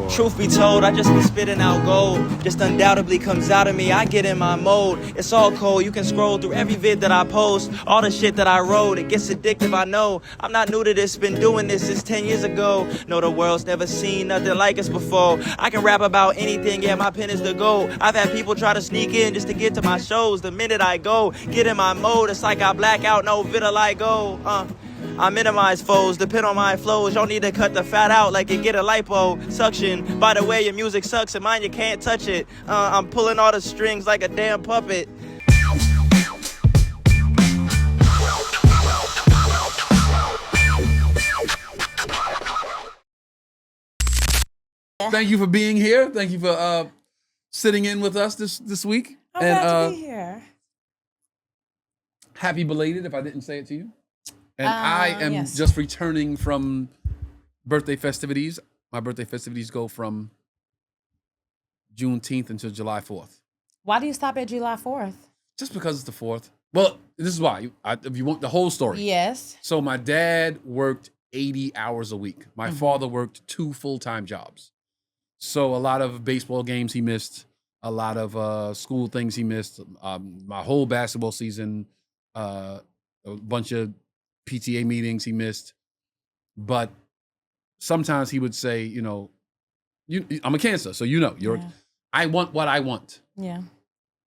Truth be told, I just be spitting out gold. Just undoubtedly comes out of me, I get in my mode. It's all cold, you can scroll through every vid that I post. All the shit that I wrote, it gets addictive, I know. I'm not new to this, been doing this since 10 years ago. No, the world's never seen nothing like us before. I can rap about anything, yeah, my pen is the goal. I've had people try to sneak in just to get to my shows. The minute I go, get in my mode, it's like I black out, no vitiligo. I minimize foes, depend on my flows. Y'all need to cut the fat out like you get a lipo suction. By the way, your music sucks and mine you can't touch it. I'm pulling all the strings like a damn puppet. Thank you for being here. Thank you for sitting in with us this week. I'm glad to be here. Happy belated, if I didn't say it to you. And I am just returning from birthday festivities. My birthday festivities go from Juneteenth until July 4th. Why do you stop at July 4th? Just because it's the 4th. Well, this is why. If you want the whole story. Yes. So my dad worked 80 hours a week. My father worked 2 full-time jobs. So a lot of baseball games he missed. A lot of school things he missed. My whole basketball season. A bunch of PTA meetings he missed, but sometimes he would say, I'm a Cancer, so I want what I want. Yeah.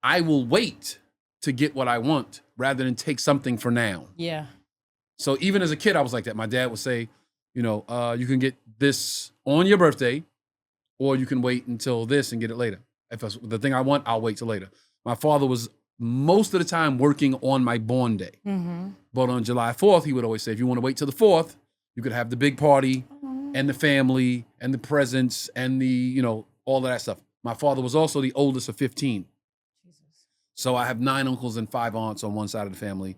I will wait to get what I want rather than take something for now. Yeah. So even as a kid, I was like that. My dad would say, you can get this on your birthday, or you can wait until this and get it later. If it's the thing I want, I'll wait till later. My father was most of the time working on my born day. Mm-hmm. But on July 4th, he would always say, if you want to wait till the 4th, you could have the big party and the family and the presents and the, all of that stuff. My father was also the oldest of 15. Jesus. So I have 9 uncles and 5 aunts on one side of the family.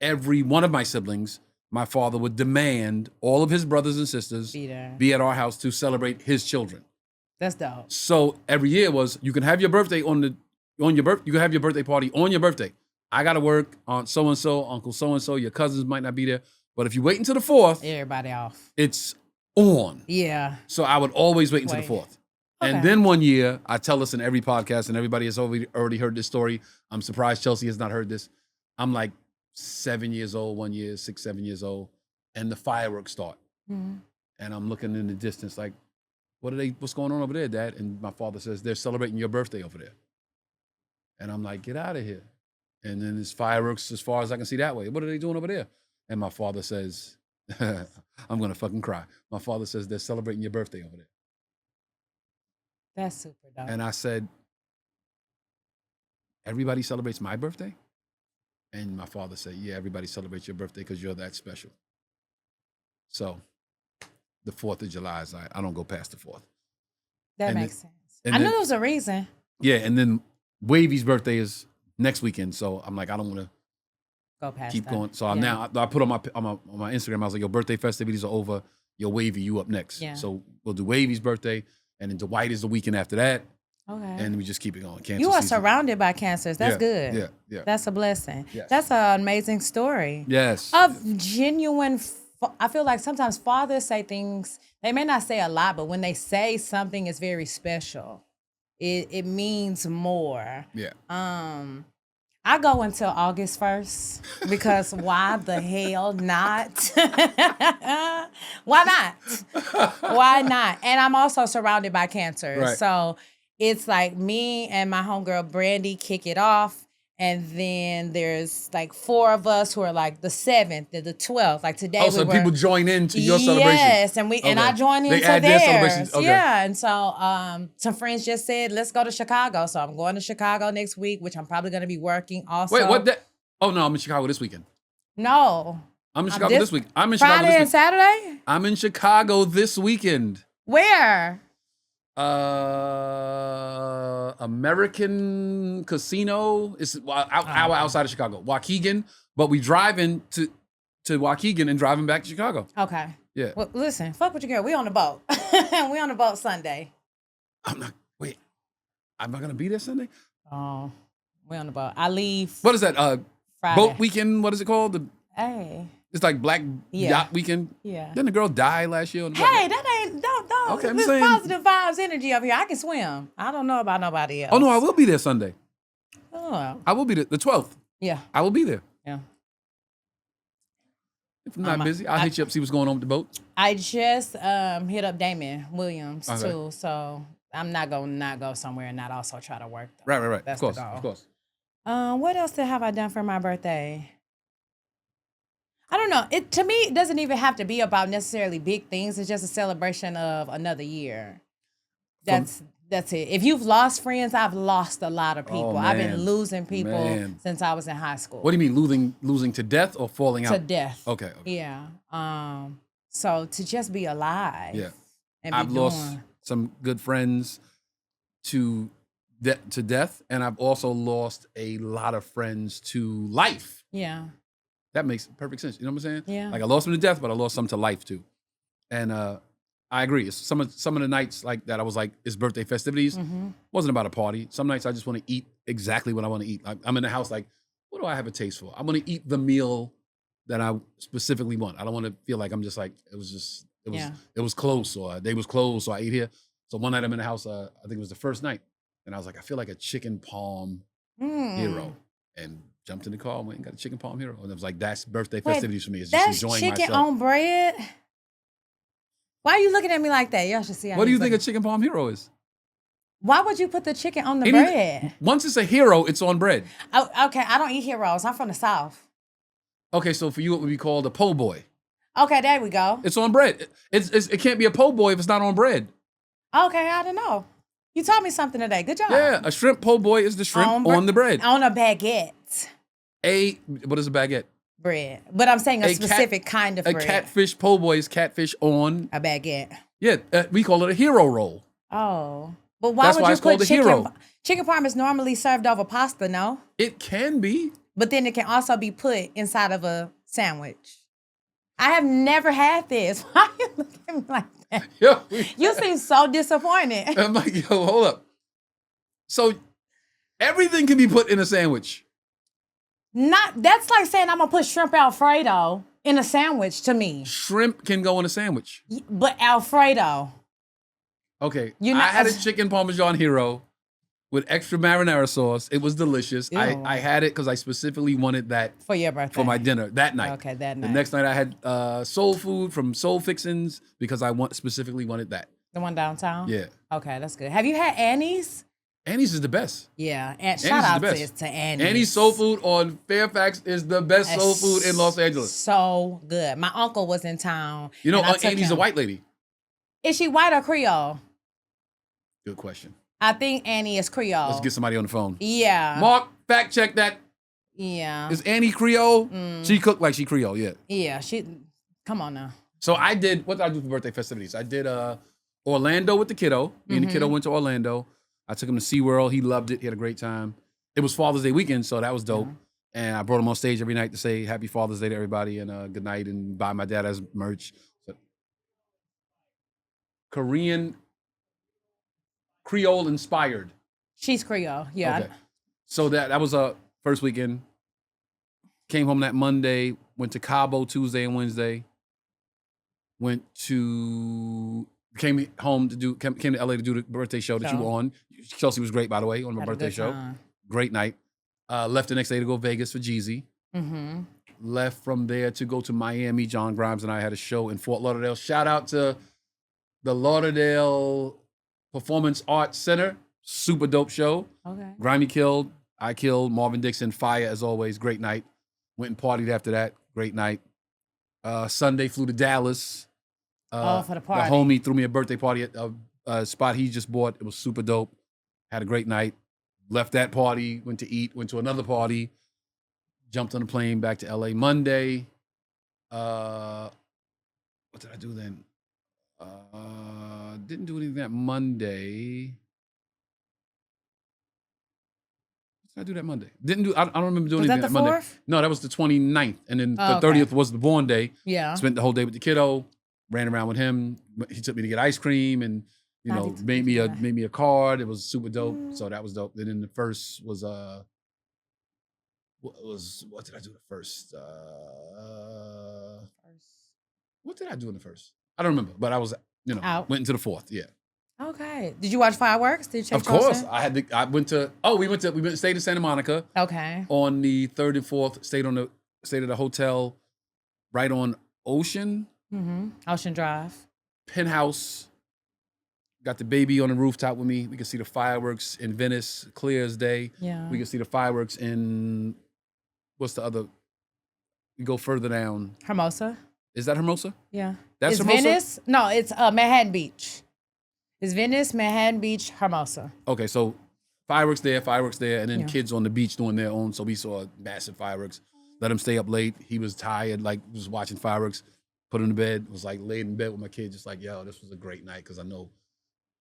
Every one of my siblings, my father would demand all of his brothers and sisters be at our house to celebrate his children. That's dope. So every year was, you can have your birthday you can have your birthday party on your birthday. I got to work, Aunt so-and-so, Uncle so-and-so, your cousins might not be there. But if you wait until the 4th, everybody off. It's on. Yeah. So I would always wait until the 4th. Okay. And then one year, I tell this in every podcast, and everybody has already heard this story. I'm surprised Chelsea has not heard this. I'm like 7 years old one year, 6, 7 years old, and the fireworks start. Mm-hmm. And I'm looking in the distance like, what's going on over there, Dad? And my father says, they're celebrating your birthday over there. And I'm like, get out of here. And then there's fireworks as far as I can see that way. What are they doing over there? And my father says, I'm going to fucking cry. My father says, they're celebrating your birthday over there. That's super dope. And I said, everybody celebrates my birthday? And my father said, yeah, everybody celebrates your birthday because you're that special. So the 4th of July is I don't go past the 4th. That makes sense. I knew there was a reason. Yeah, and then Wavy's birthday is next weekend, so I'm like, I don't want to go past keep going. So now I put on my Instagram, I was like, your birthday festivities are over. Your Wavy, you up next. Yeah. So we'll do Wavy's birthday, and then Dwight is the weekend after that. Okay. And we just keep it going. Cancer you are season. Surrounded by cancers. That's good. Yeah. That's a blessing. Yes. That's an amazing story. Yes. Of genuine. I feel like sometimes fathers say things. They may not say a lot, but when they say something is very special. It means more. Yeah. I go until August 1st because why the hell not? Why not? Why not? And I'm also surrounded by cancers. Right. So it's like me and my homegirl Brandy kick it off. And then there's like 4 of us who are like the 7th and the 12th. Like today, so people join into your celebration. Yes, and I join into theirs. Okay. Yeah, and so some friends just said, let's go to Chicago. So I'm going to Chicago next week, which I'm probably going to be working also. Wait, what day? Oh, no, I'm in Chicago this weekend. No. I'm in Chicago this week. I'm in Chicago this week. Friday and Saturday? I'm in Chicago this weekend. Where? American Casino. It's outside of Chicago, Waukegan. But we driving to Waukegan and driving back to Chicago. Okay. Yeah. Well, listen, fuck with your girl. We on the boat. We on the boat Sunday. I'm not gonna be there Sunday? Oh, we on the boat. I leave. What is that? Friday. Boat weekend. What is it called? Hey. It's like Black Yacht Weekend. Yeah. Didn't the girl die last year? Hey, that ain't. Don't Okay, I'm This saying. positive vibes energy up here. I can swim. I don't know about nobody else. Oh no, I will be there Sunday. Oh, I will be there the 12th. yeah, I will be there. yeah. If I'm not busy, I'll hit you up, see what's going on with the boat. I just hit up Damon Williams Okay. too, so I'm not gonna not go somewhere and not also try to work. Though. Right. That's Of course, the goal. of course. What else have I done for my birthday? I don't know. To me, it doesn't even have to be about necessarily big things. It's just a celebration of another year. That's it. If you've lost friends, I've lost a lot of people. I've been losing people since I was in high school. What do you mean losing to death or falling out? To death. Okay. Yeah. So to just be alive. Yeah. And be I've lost some good friends to death, and I've also lost a lot of friends to life. Yeah. That makes perfect sense. You know what I'm saying? Yeah. Like I lost them to death, but I lost some to life too. And I agree. It's some of the nights like that I was like, it's birthday festivities. Wasn't about a party. Some nights I just want to eat exactly what I want to eat. I'm in the house like, what do I have a taste for? I'm going to eat the meal that I specifically want. I don't want to feel like I'm just like, it was close or they was closed, so I ate here. So one night I'm in the house, I think it was the first night, and I was like, I feel like a chicken palm hero. And jumped in the car and went and got a chicken palm hero. And it was like, that's birthday festivities for me. It's just enjoying chicken myself. on bread? Why are you looking at me like that? Y'all should see. What do you think a chicken palm hero is? Why would you put the chicken on the bread? Once it's a hero, it's on bread. Oh, okay, I don't eat heroes. I'm from the South. Okay, so for you, it would be called a po' boy. Okay, there we go. It's on bread. It can't be a po' boy if it's not on bread. Okay, I don't know. You taught me something today. Good job. Yeah, a shrimp po' boy is the shrimp on the bread. On a baguette. What is a baguette? Bread. But I'm saying a specific kind of bread. A catfish po' boy is catfish on a baguette. Yeah, we call it a hero roll. Oh. But why That's would why you it's called put a hero. Chicken parm is normally served over pasta, no? It can be. But then it can also be put inside of a sandwich. I have never had this. Why are you looking at me like that? Yo, you seem so disappointed. I'm like, yo, hold up. So everything can be put in a sandwich. That's like saying I'm gonna put shrimp Alfredo in a sandwich to me. Shrimp can go in a sandwich. But Alfredo. Okay. I had a chicken Parmesan hero with extra marinara sauce. It was delicious. I had it because I specifically wanted that for your birthday. For my dinner that night. Okay, that night. The next night I had soul food from Soul Fixins because I specifically wanted that. The one downtown? Yeah. Okay, that's good. Have you had Annie's? Annie's is the best. Yeah, and shout out to Annie's. Annie's Soul Food on Fairfax is the best soul food in Los Angeles. So good. My uncle was in town. You know, Annie's a white lady. Is she white or Creole? Good question. I think Annie is Creole. Let's get somebody on the phone. Yeah. Mark, fact check that. Yeah. Is Annie Creole? She cooked like she Creole, yeah. Yeah, come on now. So what did I do for birthday festivities? I did Orlando with the kiddo. Me and the kiddo went to Orlando. I took him to SeaWorld. He loved it. He had a great time. It was Father's Day weekend, so that was dope. Yeah. And I brought him on stage every night to say Happy Father's Day to everybody and good night and buy my dad as merch. So, Korean, Creole inspired. She's Creole, yeah. Okay. So that was a first weekend. Came home that Monday, went to Cabo Tuesday and Wednesday. Came to LA to do the birthday show that you were on. Chelsea was great, by the way, on my birthday show. Great night. Left the next day to go Vegas for Jeezy. Mm-hmm. Left from there to go to Miami. John Grimes and I had a show in Fort Lauderdale. Shout out to the Lauderdale Performance Arts Center. Super dope show. Okay. Grimy killed. I killed. Marvin Dixon. Fire as always. Great night. Went and partied after that. Great night. Sunday flew to Dallas. For the party. The homie threw me a birthday party at a spot he just bought. It was super dope. Had a great night. Left that party, went to eat, went to another party, jumped on a plane back to LA Monday. What did I do then? Didn't do anything that Monday. What did I do that Monday? I don't remember doing anything that Monday. Was that the 4th? No, that was the 29th. And then the 30th was the born day. Yeah. Spent the whole day with the kiddo. Ran around with him. He took me to get ice cream and, made me a card. It was super dope. So that was dope. And then the first was what did I do the first? What did I do in the first? I don't remember, but Out. went into the 4th. Yeah. Okay. Did you watch fireworks? Did you check Of course, Charleston? I went to. Oh, we stayed in Santa Monica. Okay. On the 3rd and 4th, stayed at a hotel right on Ocean. Mm-hmm. Ocean Drive. Penthouse. Got the baby on the rooftop with me. We could see the fireworks in Venice, clear as day. Yeah. We could see the fireworks in what's the other? We go further down. Hermosa. Is that Hermosa? Yeah. That's it's Hermosa? Venice? No, it's Manhattan Beach. It's Venice, Manhattan Beach, Hermosa. Okay, so fireworks there, and then Yeah. kids on the beach doing their own. So we saw massive fireworks. Let him stay up late. He was tired, like was watching fireworks. Put him to bed. Was like laid in bed with my kid, just like, yo, this was a great night because I know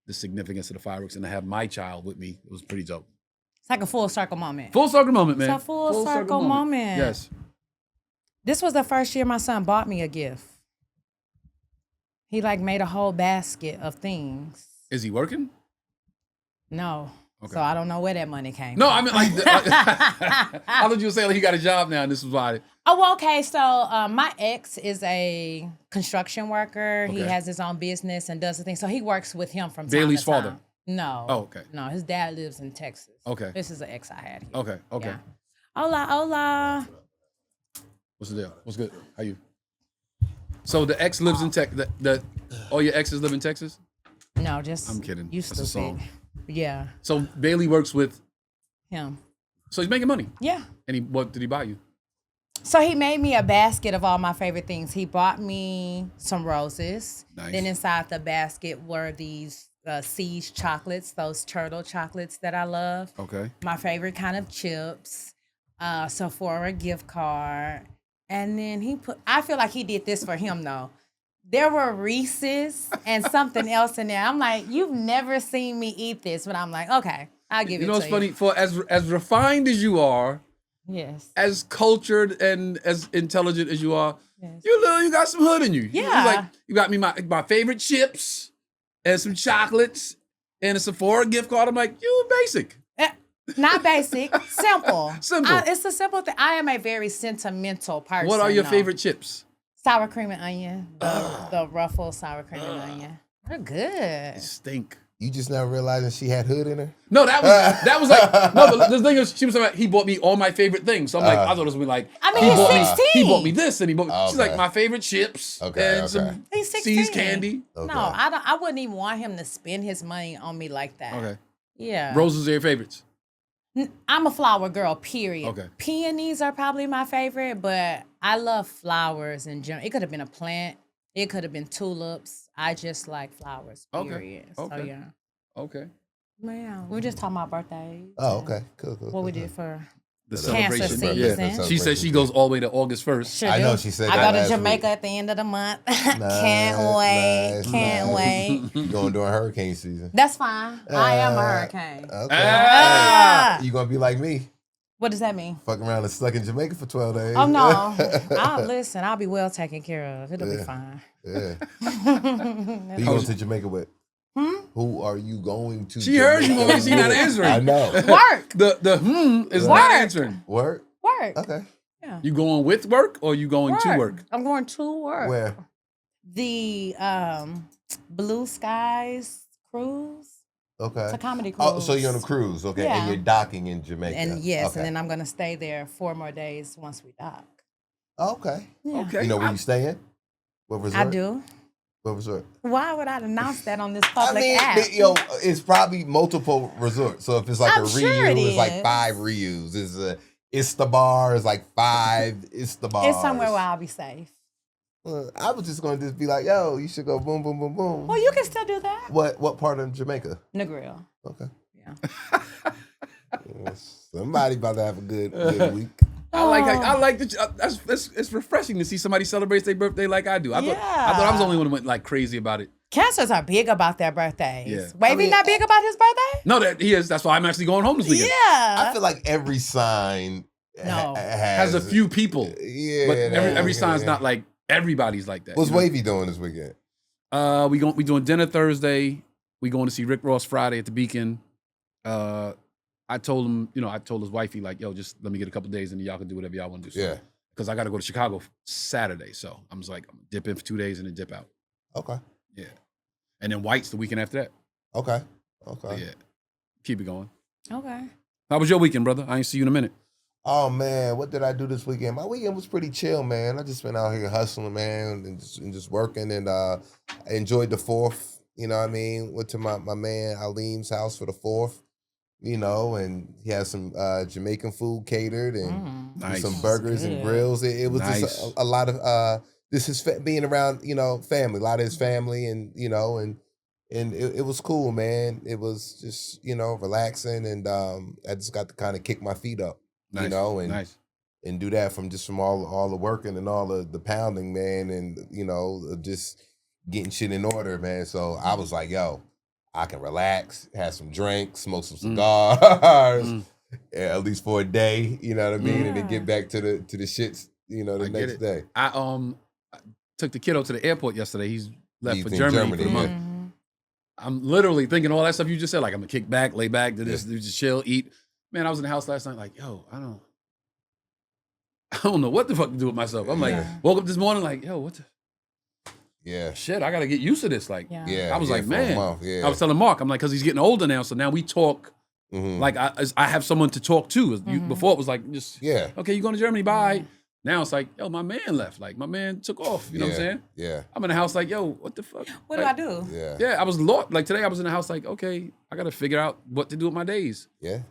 the significance of the fireworks, and to have my child with me, it was pretty dope. It's like a full circle moment. Full circle moment, man. It's a full circle moment. Yes. This was the first year my son bought me a gift. He like made a whole basket of things. Is he working? No. Okay. So I don't know where that money came No, from. I mean like I thought you were saying like he got a job now and this is why. Oh, well, okay. So my ex is a construction worker. He Okay. has his own business and does the thing. So he works with him from time Bailey's to time. father? No. Oh, okay. No, his dad lives in Texas. Okay. This is an ex I had here. Okay. Yeah. Hola, hola. What's the deal? What's good? How you? So the ex lives in Texas. All your exes live in Texas? No, just I'm kidding. You That's a stupid. song. Yeah, So Bailey works with. him. So he's making money. Yeah. And what did he buy you? So he made me a basket of all my favorite things. He bought me some roses. Nice. Then inside the basket were these Siege chocolates, those turtle chocolates that I love. Okay. My favorite kind of chips, Sephora gift card. And then I feel like he did this for him though. There were Reese's and something else in there. I'm like, you've never seen me eat this, but I'm like, okay, I'll give it to you. You know what's funny? For as refined as you are, Yes. as cultured and as intelligent as you are, Yes. you got some hood in you. Yeah. Like you got me my favorite chips and some chocolates and a Sephora gift card. I'm like, you basic. Not basic, simple. Simple. It's a simple thing. I am a very sentimental person. What are your though. favorite chips? Sour cream and onion. The Ruffles sour cream and onion. They're good. They stink. You just now realizing she had hood in her? No, that was like no. But the thing is, she was like, he bought me all my favorite things. So I'm like, I thought it was gonna be like, I mean, he he's bought me, 16. he bought me this, and he bought me. She's Okay. like my favorite chips and some He's 16. See's candy. Okay. No, I wouldn't even want him to spend his money on me like that. Okay, Yeah. roses are your favorites. I'm a flower girl, period. Okay. Peonies are probably my favorite, but I love flowers in general. It could have been a plant. It could have been tulips. I just like flowers, Okay. period. So, Okay. yeah. Okay, Yeah, we were just talking about birthdays. Oh, and okay. Cool. What we did for the Cancer celebration. season. Yeah, she said she goes all the way to August 1st. Sure I do. know she said I that go to last Jamaica week. at the end of the month. Can't wait. Can't wait. You going during hurricane season? That's fine. I am a hurricane. Okay. Ah! You gonna be like me? What does that mean? Fucking around and stuck in Jamaica for 12 days. Oh no. Listen, I'll be well taken care of. It'll be Yeah. fine. Yeah. Who you going to Jamaica with? Who are you going to? She heard you, Jamaica but she not with? answering. I know. Work. The is Work. not answering. Work? Work. Okay. Yeah. You going with work or you going to work? I'm going to work. Where? The Blue Skies cruise. Okay. It's a comedy cruise. Oh, so you're on a cruise, okay? Yeah. And you're docking in Jamaica. And yes, okay. and then I'm gonna stay there 4 more days once we dock. Okay. Yeah. Okay. You know where you staying? What resort? I do. What resort? Why would I announce that on this I public mean, app? it's probably multiple resorts. So if it's like I'm a sure reuse, it it's like is. 5 reuse. It's the bar, it's like 5 it's the bars. It's somewhere where I'll be safe. I was just gonna just be like, yo, you should go boom, boom, boom, boom. Well, you can still do that. What part of Jamaica? Negril. Okay. Yeah. Somebody about to have a good week. I like that. It's refreshing to see somebody celebrate their birthday like I do. I thought I was the only one who went like crazy about it. Cancers are big about their birthdays. Yeah. Wavy not big about his birthday? No, that he is. That's why I'm actually going home this weekend. I Yeah. feel like every sign No. Has a few people, Yeah. but every sign's not like everybody's like that. What's you know? Wavy doing this weekend? We doing dinner Thursday. We going to see Rick Ross Friday at the Beacon. I told him, I told his wifey like, yo, just let me get a couple days and y'all can do whatever y'all want to do. So, Yeah. Because I got to go to Chicago Saturday, so I'm just like, I'm gonna dip in for 2 days and then dip out. Okay. Yeah. And then White's the weekend after that. Okay. But yeah, keep it going. Okay. How was your weekend, brother? I ain't see you in a minute. Oh man, what did I do this weekend? My weekend was pretty chill, man. I just been out here hustling, man, and just working, and I enjoyed the 4th. You know what I mean? Went to my man Aleem's house for the 4th. You know, and he had some Jamaican food catered and some burgers and grills. It was just a lot of being around, family, a lot of his family, and it was cool, man. It was just relaxing, and I just got to kind of kick my feet up, and do that from all the working and all the pounding, man, and just getting shit in order, man. So I was like, yo, I can relax, have some drinks, smoke some cigars, at least for a day, you know what I mean, and then get back to the shits, the next day. I took the kiddo to the airport yesterday. He's left for Germany for the month. I'm literally thinking all that stuff you just said, like I'm gonna kick back, lay back, do this, do just chill, eat. Man, I was in the house last night, like, yo, I don't know what the fuck to do with myself. I'm like, woke up this morning, like, yo, what the. Yeah. Shit, I got to get used to this. Like, I was like, man. I was telling Mark, I'm like, because he's getting older now, so now we talk. Like, I have someone to talk to. Before it was like, just, okay, you going to Germany, bye. Now it's like, yo, my man left. Like, my man took off. You know what I'm saying? Yeah. I'm in the house like, yo, what the fuck? What do I do? Yeah, I was lost. Like, today I was in the house like, okay, I got to figure out what to do with my days. Yeah.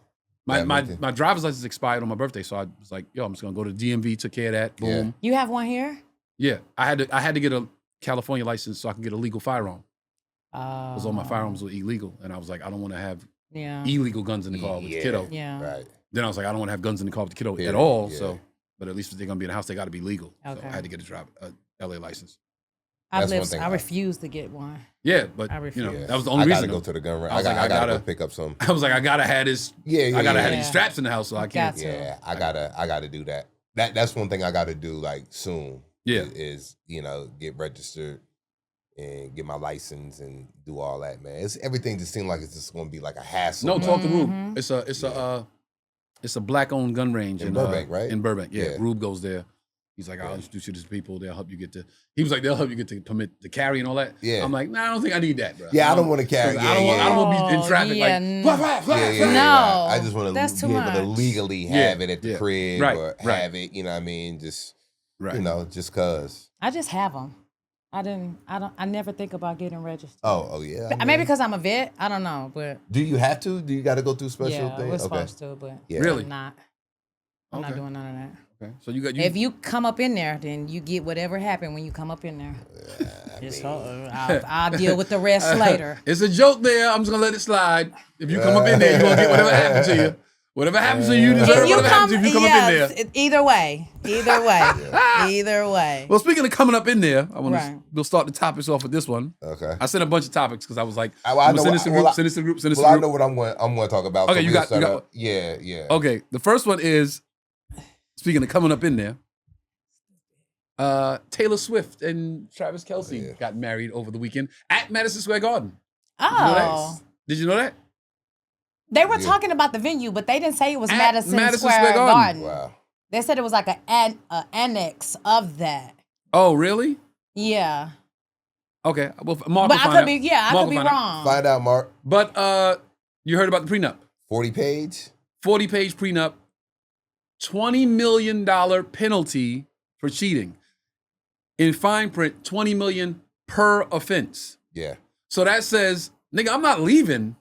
My driver's license expired on my birthday, so I was like, yo, I'm just going to go to DMV, took care of that. Boom. You have one here? Yeah. I had to get a California license so I can get a legal firearm. Because all my firearms were illegal. And I was like, I don't want to have illegal guns in the car with the kiddo. Yeah. Right. Then I was like, I don't want to have guns in the car with the kiddo at all. So, but at least if they're going to be in the house, they got to be legal. Okay. So I had to get a LA license. I refuse to get one. Yeah, but that was the only reason. I got to go to the gun range. I got to go pick up some. I was like, I got to have this. I got to have these straps in the house so I can't. Yeah, I got to do that. That's one thing I got to do like soon. Yeah. Is get registered and get my license and do all that, man. Everything just seemed like it's just going to be like a hassle. No, talk to Rube. It's a black-owned gun range in Burbank, right? In Burbank, yeah. Rube goes there. He's like, I'll introduce you to people. They'll help you get to. He was like, they'll help you get to permit to carry and all that. Yeah. I'm like, nah, I don't think I need that, bro. Yeah, I don't want to carry. I don't want to be in traffic No, I just want to be able to legally have it at the crib or have it. You know what I mean? Just just cause. I just have them. I never think about getting registered. Oh yeah. Maybe because I'm a vet. I don't know, but. Do you have to? Do you got to go through special things? Yeah, we're supposed to, but really I'm not. I'm not doing none of that. Okay. So you got if you come up in there, then you get whatever happened when you come up in there. I'll deal with the rest later. It's a joke there. I'm just gonna let it slide. If you come up in there, you're gonna get whatever happens to you. Whatever happens to you, deserve whatever happens if you come up in there. Either way. Either way. Well, speaking of coming up in there, we'll start the topics off with this one. Okay. I sent a bunch of topics because I was like, send this to the group. I know what I'm going to talk about. Okay, so you got. Yeah. Okay, the first one is, speaking of coming up in there, Taylor Swift and Travis Kelce got married over the weekend at Madison Square Garden. Oh. Did you know that? They were talking about the venue, but they didn't say it was Madison Square Garden. Wow. They said it was like an annex of that. Oh, really? Yeah. Okay. Well, Mark but I could be wrong. Find out, Mark. But you heard about the prenup? 40-page? 40-page prenup. $20 million penalty for cheating. In fine print, $20 million per offense. Yeah. So that says, nigga, I'm not leaving.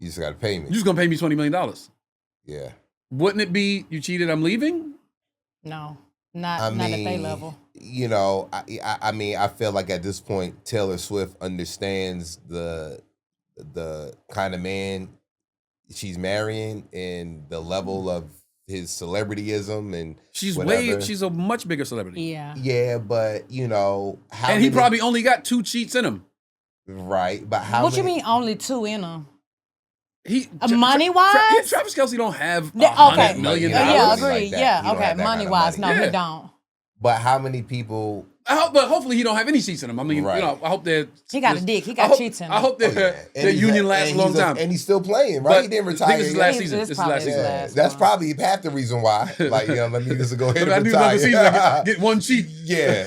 You just got to pay me. You're just going to pay me $20 million. Yeah. Wouldn't it be, you cheated, I'm leaving? No. Not at their level. You know, I mean, I feel like at this point, Taylor Swift understands the kind of man she's marrying and the level of his celebrityism and she's a much bigger celebrity. Yeah. Yeah, but you know, he probably only got 2 cheats in him. Right, but how? What you mean only 2 in him? Money wise, Travis Kelce don't have $100 million. Yeah, agree. Money wise, no, he don't. But how many people? But hopefully he don't have any cheats in him. I mean, you know, I hope that he got a dick. He got cheats in him. I hope their union lasts a long time. And he's still playing, right? He didn't retire. This is last season. This is last season. That's probably half the reason why. Like, you know, let me just go ahead and retire. Season, get 1 cheat. Yeah.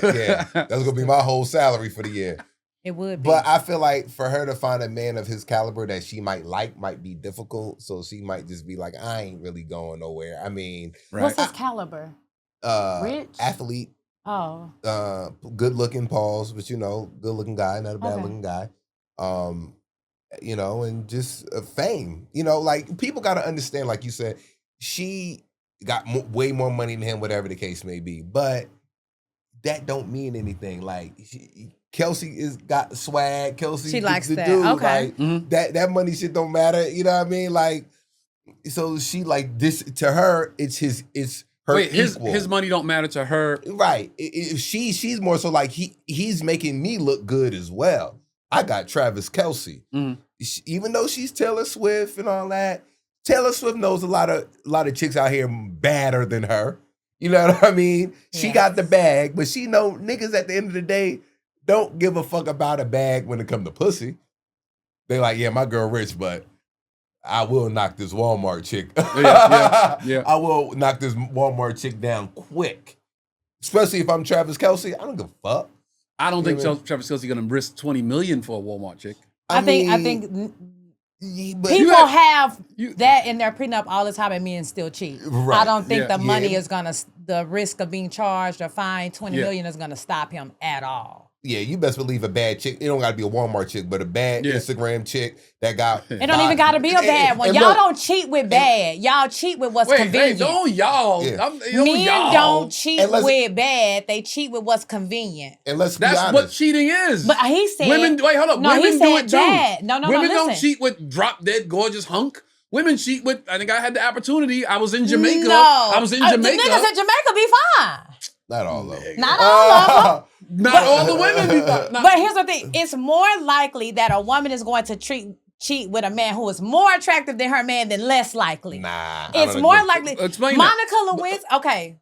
That's gonna be my whole salary for the year. It would be. But I feel like for her to find a man of his caliber that she might be difficult. So she might just be like, I ain't really going nowhere. I mean, what's his caliber? Rich? Athlete. Oh. Good looking, pause, but good looking guy, not a bad looking guy. And just fame. Like people got to understand, like you said, she got way more money than him, whatever the case may be. But that don't mean anything. Like Kelsey is got swag. Kelsey, she likes that. Dude, okay, like, that money shit don't matter. You know what I mean? Like, so she like this to her. It's her. Wait, equal. his money don't matter to her, right? She's more so like he's making me look good as well. I got Travis Kelsey, even though she's Taylor Swift and all that. Taylor Swift knows a lot of chicks out here badder than her. You know what I mean? Yes. She got the bag, but she know niggas at the end of the day don't give a fuck about a bag when it come to pussy. They like, yeah, my girl rich, but I will knock this Walmart chick. Yeah. I will knock this Walmart chick down quick. Especially if I'm Travis Kelsey. I don't give a fuck. I don't think Travis Kelsey gonna risk $20 million for a Walmart chick. I think people have that in their prenup all the time, and men still cheat. Right. I don't think the money is the risk of being charged or fined $20 million is gonna stop him at all. Yeah, you best believe a bad chick. It don't got to be a Walmart chick, but a bad Instagram chick that got. It don't even got to be a bad one. Y'all don't cheat with bad. Y'all cheat with what's convenient. Don't y'all. Yeah. Men don't cheat with bad. They cheat with what's convenient. And let's be That's honest. what cheating is. But he said women. Wait, hold up. No, women he do said it too. bad. No, women listen. don't cheat with drop dead gorgeous hunk. Women cheat with. I think I had the opportunity. I was in Jamaica. No. I was in Jamaica. The niggas in Jamaica be fine. Not all of them. Not all of them. Not all the women be fine. But here's the thing. It's more likely that a woman is going to cheat with a man who is more attractive than her man than less likely. Nah. It's more likely. Explain Monica Lewinsky. Okay.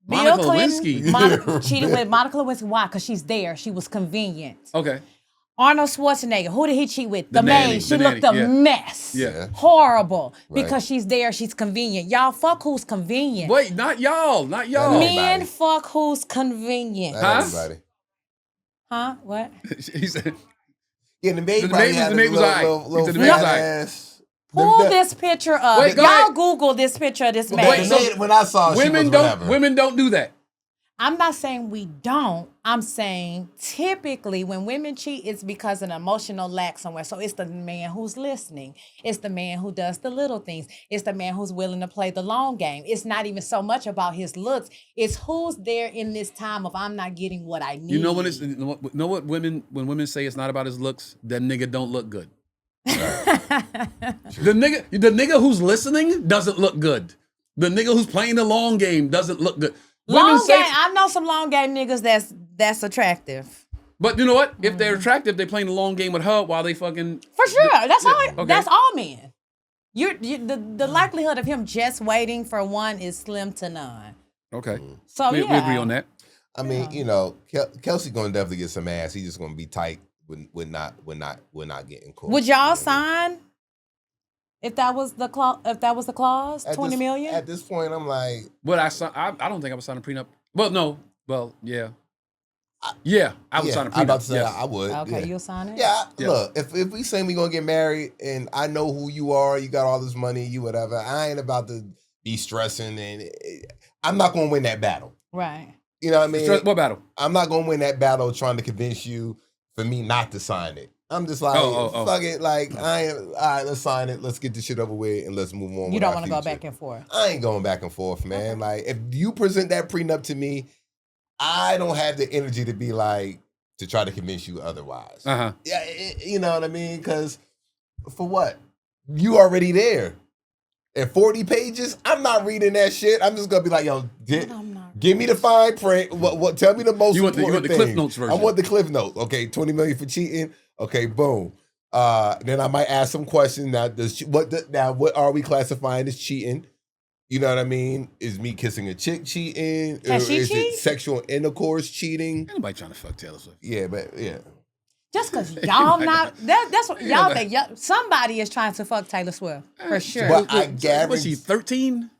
Monica Bill Clinton Lewinsky. cheated with Monica Lewinsky. Why? Because she's there. She was convenient. Okay. Arnold Schwarzenegger. Who did he cheat with? The nanny, maid. She the looked a nanny, mess. Yeah. Horrible. Right. Because she's there. She's convenient. Y'all fuck who's convenient. Wait, not y'all. Not y'all. Men fuck who's convenient. Not everybody. Huh? What? He said. Yeah, the maid The probably maid had was- the maid was a alright. little He said the fat maid was alright. ass. Pull this picture up. Wait, go Y'all ahead. Google this picture of this But man. Wait, the maid, when I saw her, she was whatever. Women don't do that. I'm not saying we don't. I'm saying typically when women cheat, it's because of an emotional lack somewhere. So it's the man who's listening. It's the man who does the little things. It's the man who's willing to play the long game. It's not even so much about his looks. It's who's there in this time of I'm not getting what I need. You know what when women say it's not about his looks, that nigga don't look good. The nigga who's listening doesn't look good. The nigga who's playing the long game doesn't look good. Long game. I know some long game niggas that's attractive. But you know what? If they're attractive, they playing the long game with her while they fucking. For sure. That's all. Okay. That's all men. The likelihood of him just waiting for one is slim to none. Okay. So we agree on that. I mean, Kelsey's gonna definitely get some ass. He's just gonna be tight with not getting caught. Would y'all sign if that was the clause? If that was the clause, $20 million. At this point, I'm like, I don't think I would sign a prenup. Well, no. Well, yeah. I would sign a prenup. I'm about to say yes. I would. Okay, yeah. you'll sign it. Yeah, Yeah. look, if we saying we gonna get married and I know who you are, you got all this money, you whatever. I ain't about to be stressing, and I'm not gonna win that battle. Right. You know what I mean? What battle? I'm not gonna win that battle trying to convince you for me not to sign it. I'm just like, fuck it. Like, all right, let's sign it. Let's get this shit over with and let's move on. You don't want to go back and forth. I ain't going back and forth, man. Like, if you present that prenup to me, I don't have the energy to be like, to try to convince you otherwise. Uh-huh. Yeah, you know what I mean? Because for what? You already there. And 40 pages, I'm not reading that shit. I'm just gonna be like, yo, give me the fine print. What? Tell me the most You want important the Cliff Notes version. I want the Cliff Notes. Okay, 20 million for cheating. Okay, boom. Then I might ask some questions. Now, what are we classifying as cheating? You know what I mean? Is me kissing a chick cheating? Can she is cheat? it sexual intercourse cheating? Ain't nobody trying to fuck Taylor Swift. Yeah, but yeah. Just because y'all not that's what y'all think. Somebody is trying to fuck Taylor Swift for sure. But I guarantee. Was she 13?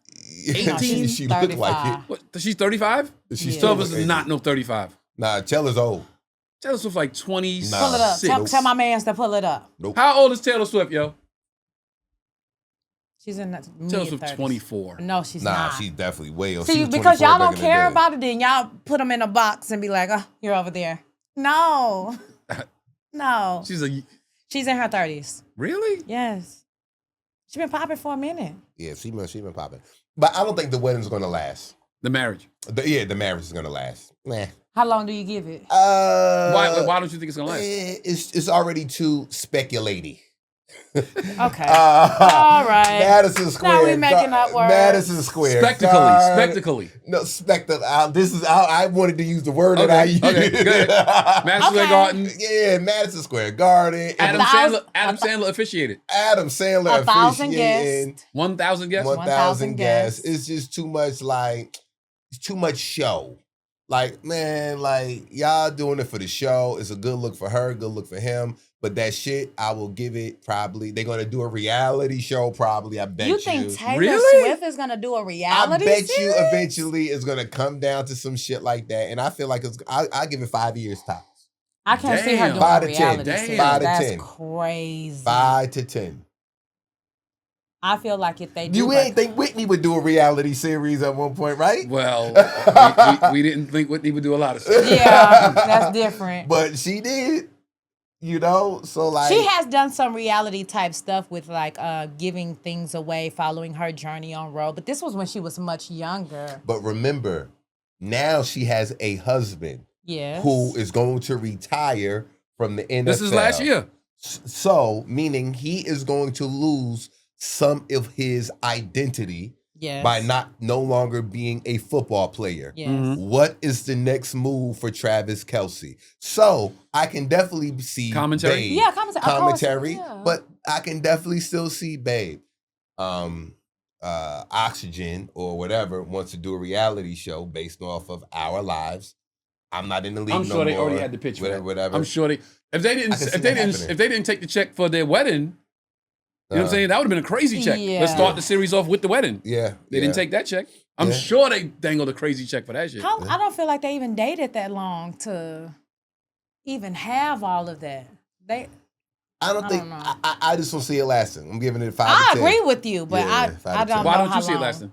18? She looked like it. What, she's 35? She Some of look us is not no 35. Nah, Taylor's old. Taylor Swift like 26. Pull it up. Tell my mans to pull it up. Nope. How old is Taylor Swift, yo? She's in that Taylor Swift 24. No, she's Nah, not. she's definitely way old. See, because y'all don't care about it, then y'all put them in a box and be like, oh, you're over there. No. No. She's in her 30s. Really? Yes. She's been popping for a minute. Yeah, she been popping. But I don't think the wedding's gonna last. The marriage. The marriage is gonna last. Nah. How long do you give it? Why don't you think it's gonna last? It's already too speculating. Okay. All right. Madison Square. Now we making up words. Madison Square. Spectacly. No, I wanted to use the word that I used. Okay, good. Madison Square Garden. Yeah, Madison Square Garden. Adam Sandler officiated. Adam Sandler 1,000 officiating. guests. 1,000 guests? 1,000 guests. It's just too much, it's too much show. Like, man, y'all doing it for the show. It's a good look for her, good look for him. But that shit, I will give it probably. They're going to do a reality show probably, I bet you. You think Taylor Swift is going to do a reality I bet series? you eventually it's going to come down to some shit like that. And I feel like I'll give it 5 years tops. I can't see her doing 5 a to 10. reality series. 5 to That's 10. crazy. 5 to 10. I feel like if they do... You ain't think Whitney would do a reality series at one point, right? Well, we didn't think Whitney would do a lot of stuff. Yeah, that's different. But she did. So she has done some reality type stuff with giving things away, following her journey on road. But this was when she was much younger. But remember, now she has a husband who is going to retire from the NFL. This is last year. So, meaning he is going to lose some of his identity by no longer being a football player. Yes. Mm-hmm. What is the next move for Travis Kelce? So I can definitely see commentary. Babe. Yeah, commentary. Yeah. But I can definitely still see Babe. Oxygen or whatever wants to do a reality show based off of our lives. I'm not in the league. I'm sure they already had the pitch. Whatever. I'm sure if they didn't take the check for their wedding. You know what I'm saying? That would have been a crazy check. Yeah. Let's start the series off with the wedding. Yeah. They didn't take that check. I'm sure they dangled a crazy check for that shit. I don't feel like they even dated that long to even have all of that. I just don't see it lasting. I'm giving it 5 I to 10. agree with you, but I don't know Why don't how you see it long. lasting?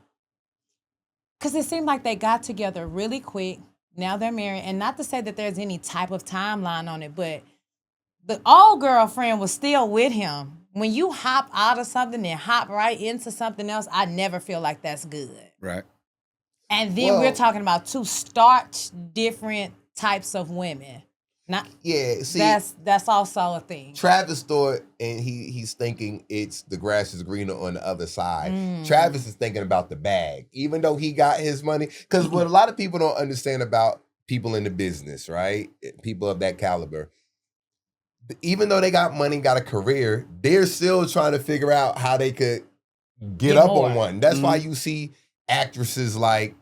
Because it seemed like they got together really quick. Now they're married. And not to say that there's any type of timeline on it, but the old girlfriend was still with him. When you hop out of something and hop right into something else, I never feel like that's good. Right. And then we're talking about two starch different types of women. See, that's also a thing. Travis thought, and he's thinking it's the grass is greener on the other side. Travis is thinking about the bag, even though he got his money. Because what a lot of people don't understand about people in the business, right? People of that caliber. Even though they got money, got a career, they're still trying to figure out how they could get up on one. That's why you see actresses like,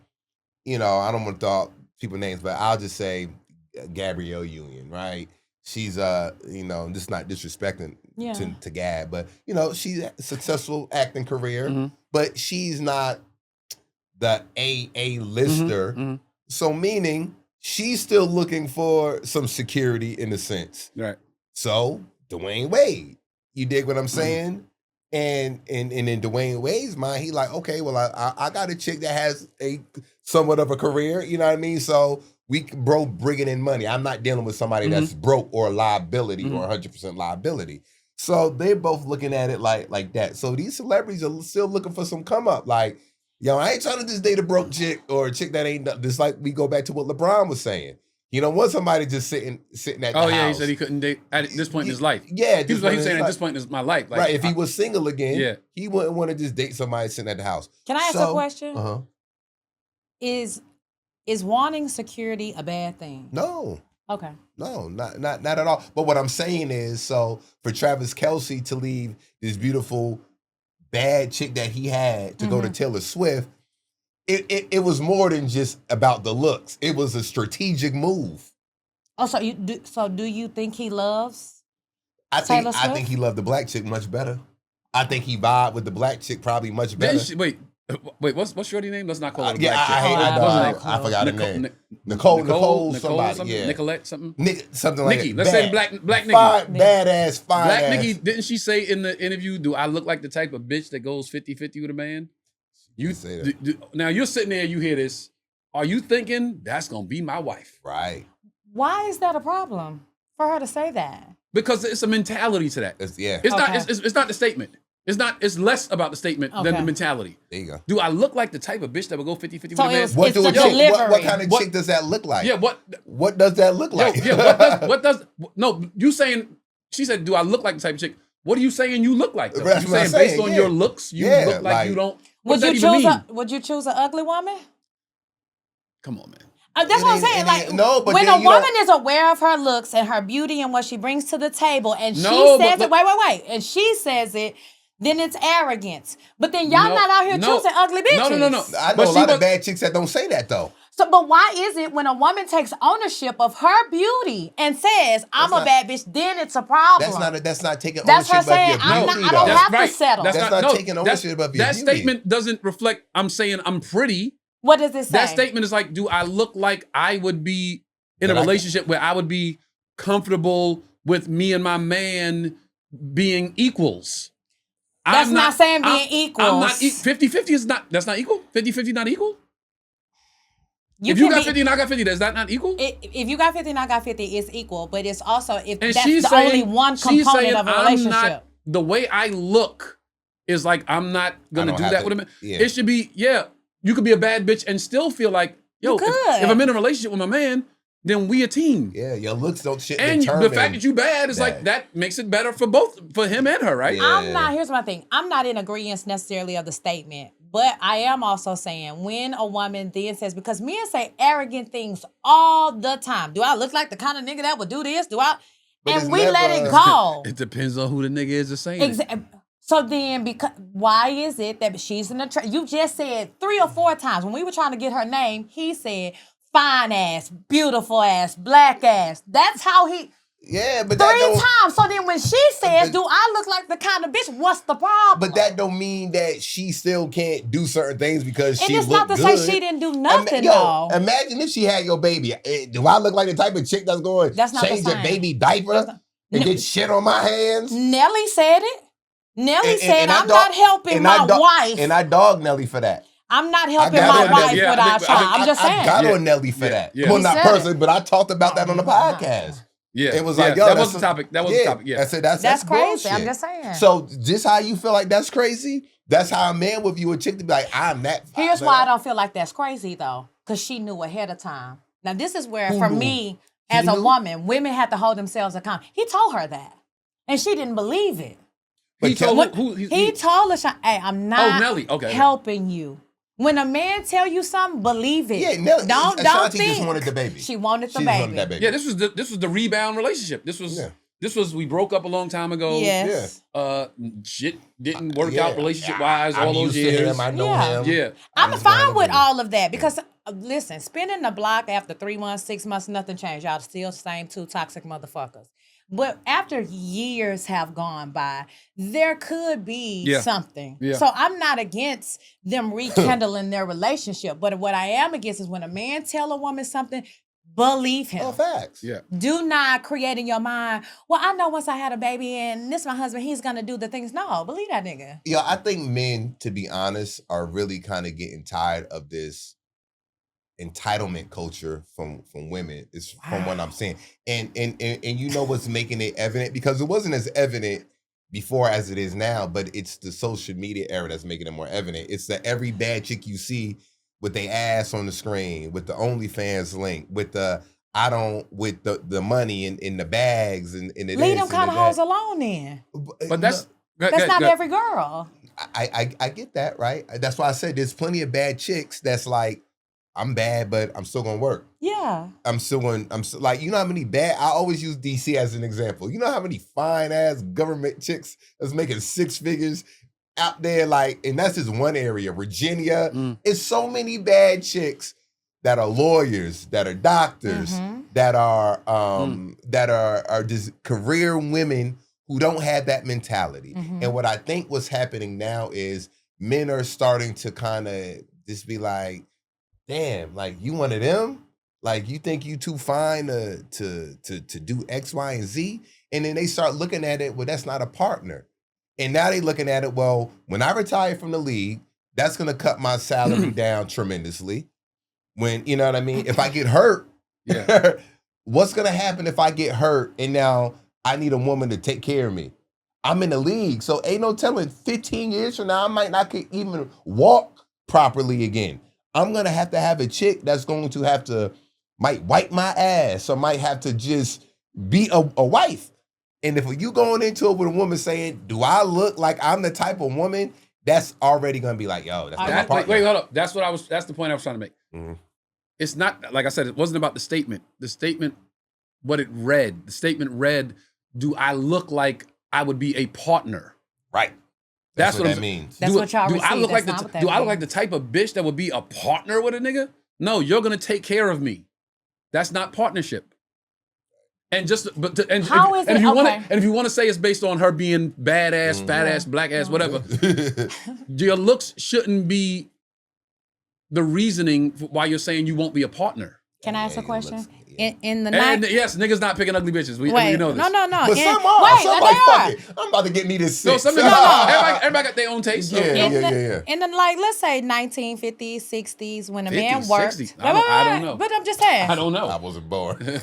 I don't want to talk people names, but I'll just say Gabrielle Union, right? She's just not disrespecting to Gab, but she's a successful acting career, but she's not the A-lister. So meaning she's still looking for some security in a sense. Right. So Dwayne Wade, you dig what I'm saying? And in Dwayne Wade's mind, he like, okay, well, I got a chick that has a somewhat of a career, you know what I mean? So we bringing in money. I'm not dealing with somebody that's broke or liability or 100% liability. So they're both looking at it like that. So these celebrities are still looking for some come up. Like, I ain't trying to just date a broke chick or a chick that ain't just like we go back to what LeBron was saying. You don't want somebody just sitting at the house. Oh, yeah, he said he couldn't date at this point in his life. Yeah. He was saying at this point in my life. Like, right, if he was single again, he wouldn't want to just date somebody sitting at the house. Can I ask a question? Uh-huh. Is wanting security a bad thing? No. Okay. No, not at all. But what I'm saying is, so for Travis Kelce to leave this beautiful, bad chick that he had to go to Taylor Swift, it was more than just about the looks. It was a strategic move. Oh, so do you think he loves Taylor Swift? I think he loved the black chick much better. I think he vibed with the black chick probably much better. Wait, what's shorty name? Let's not call her a Yeah, black chick. I hate What's her her name? dog. I forgot her name. Nicole Nicole somebody. something? Yeah. Nicolette something? Something like Nikki. that. Let's say black Nikki. Fine, badass, fine Black ass. Nikki, didn't she say in the interview, do I look like the type of bitch that goes 50-50 with a man? You say that. Now you're sitting there, you hear this. Are you thinking that's gonna be my wife? Right. Why is that a problem for her to say that? Because it's a mentality to that. It's Okay. not. It's not the statement. It's less about the statement than the mentality. There you go. Do I look like the type of bitch that would go 50-50 with So a man? it's What the kind delivery. of chick does that look like? Yeah. What does that look like? What does? No, you saying? She said, "Do I look like the type of chick?" What are you saying you look like? Though? That's You what I'm saying based saying, on yeah. your looks, you Yeah, look like you don't. What Would does you that even choose mean? Would you choose an ugly woman? Come on, man. That's what I'm saying. Like, no, but when then a you woman don't- is aware of her looks and her beauty and what she brings to the table, and No, she but says look- it, wait, and she says it, then it's arrogance. But then y'all not out here choosing ugly bitches. No. I know But a she lot was- of bad chicks that don't say that though. So, but why is it when a woman takes ownership of her beauty and says, "I'm a bad bitch," then it's a problem? That's not taking That's ownership her saying, of your "I'm beauty. not- I don't though. have to settle." That's not taking ownership of your That beauty. statement doesn't reflect. I'm saying I'm pretty. What does it say? That statement is like, do I look like I would be in a That I- relationship where I would be comfortable with me and my man being equals? That's not saying being equals. I'm not 50-50 is not. That's not equal. 50-50 not equal. If you can got be- 50 and I got 50, is that not equal? If you got 50 and I got 50, it's equal. But it's also if And that's she's the saying, only one she's component saying, of a I'm relationship. not, the way I look is like I'm not gonna don't do have that to- with a man. yeah. It should be, you could be a bad bitch and still feel like, yo, You could. if I'm in a relationship with my man, then we a team. Yeah, your looks don't shit And determine the fact that you bad is like that. that makes it better for him and her, right? Yeah. Here's my thing. I'm not in agreement necessarily of the statement, but I am also saying when a woman then says, because men say arrogant things all the time. Do I look like the kind of nigga that would do this? But And it's we let never- it go. It depends on who the nigga is that's saying it. So then, because why is it that she's an attract? You just said 3 or 4 times when we were trying to get her name. He said, "Fine ass, beautiful ass, black ass." That's how he. Yeah, but 3 that don't. times. So then, when she says, But- "Do I look like the kind of bitch?" What's the problem? But that don't mean that she still can't do certain things because And she it's look not to good. say she didn't do nothing, Yo, though. imagine if she had your baby. Do I look like the type of chick that's going That's not the change your same. baby diaper and get shit on my hands? Nelly said it. Nelly said, And I "I'm not helping my wife. And I dog Nelly for that. I'm not helping got my it. wife Yeah, with I our think- child." I'm just I saying. got Yeah. on Nelly for Yeah. that. Yeah. Well, He not said personally, it. but I talked about that on the podcast. Yeah. It was like, yo, that that's was the topic. That was the topic. Yeah. I said that's crazy. I'm bullshit. just saying. So just how you feel like that's crazy, that's how a man would view a chick to be like, I'm that. Here's why I don't feel like that's crazy though, because she knew ahead of time. Now this is where, Who for knew? me, He as a knew? woman, women have to hold themselves accountable. He told her that, and she didn't believe it. He But told What- who He told her, "Hey, I'm not Nelly. Okay. helping you." When a man tell you something, believe it. Yeah, Nelly. don't Ashanti think. just wanted the baby. She wanted the She just baby. wanted that baby. Yeah, this was the rebound relationship. This was we broke up a long time ago. Yes. Shit didn't work Yeah. out relationship wise I'm all those used to years. him. I know Yeah. him. Yeah. I'm just fine wanted with the baby. all of that because listen, spinning the block after 3 months, 6 months, nothing changed. Y'all still same 2 toxic motherfuckers. But after years have gone by, there could be Yeah. something. Yeah. So I'm not against them rekindling their relationship. But what I am against is when a man tell a woman something, believe him. Oh, facts. Yeah. Do not create in your mind, well, I know once I had a baby and this my husband, he's gonna do the things. No, believe that nigga. Yeah, I think men, to be honest, are really kind of getting tired of this entitlement culture from women. Is from what I'm saying, and you know what's making it evident, because it wasn't as evident before as it is now, but it's the social media era that's making it more evident. It's that every bad chick you see with their ass on the screen, with the OnlyFans link, with the with the money in the bags and the Leave this them and kind of the that. hoes alone then. But that's That's not every girl. I get that, right? That's why I said there's plenty of bad chicks that's like, I'm bad, but I'm still gonna work. Yeah. Like, you know how many bad, I always use DC as an example. You know how many fine ass government chicks that's making 6 figures out there, like, and that's just one area. Virginia, it's so many bad chicks that are lawyers, that are doctors, that are just career women who don't have that mentality. And what I think what's happening now is men are starting to kind of just be like, damn, like you one of them? Like you think you too fine to do X, Y, and Z? And then they start looking at it, well, that's not a partner. And now they looking at it, well, when I retire from the league, that's gonna cut my salary down tremendously. When, you know what I mean? If I get hurt, what's gonna happen if I get hurt and now I need a woman to take care of me? I'm in the league, so ain't no telling 15 years from now, I might not could even walk properly again. I'm gonna have to have a chick that's going to have to, might wipe my ass or might have to just be a wife. And if you going into it with a woman saying, do I look like I'm the type of woman, that's already gonna be like, yo, that's not my partner. Wait, hold up. That's the point I was trying to make. Mm-hmm. It's not, like I said, it wasn't about the statement. The statement, what it read, the statement read, do I look like I would be a partner? Right. That's what that means. That's what y'all do received. I look like the type of bitch that would be a partner with a nigga? No, you're gonna take care of me. That's not partnership. And just if you want to say it's based on her being badass, fat ass, black ass, whatever, your looks shouldn't be the reasoning why you're saying you won't be a partner. Can I ask a question? In the night, yes, niggas not picking ugly bitches. We know this. No. But some are. Somebody fuck it. I'm about to get me this. Everybody got their own taste. Yeah. In the let's say 1950s, 60s, when a man worked. 60s. I don't know. But I'm just saying. I don't know. I wasn't born.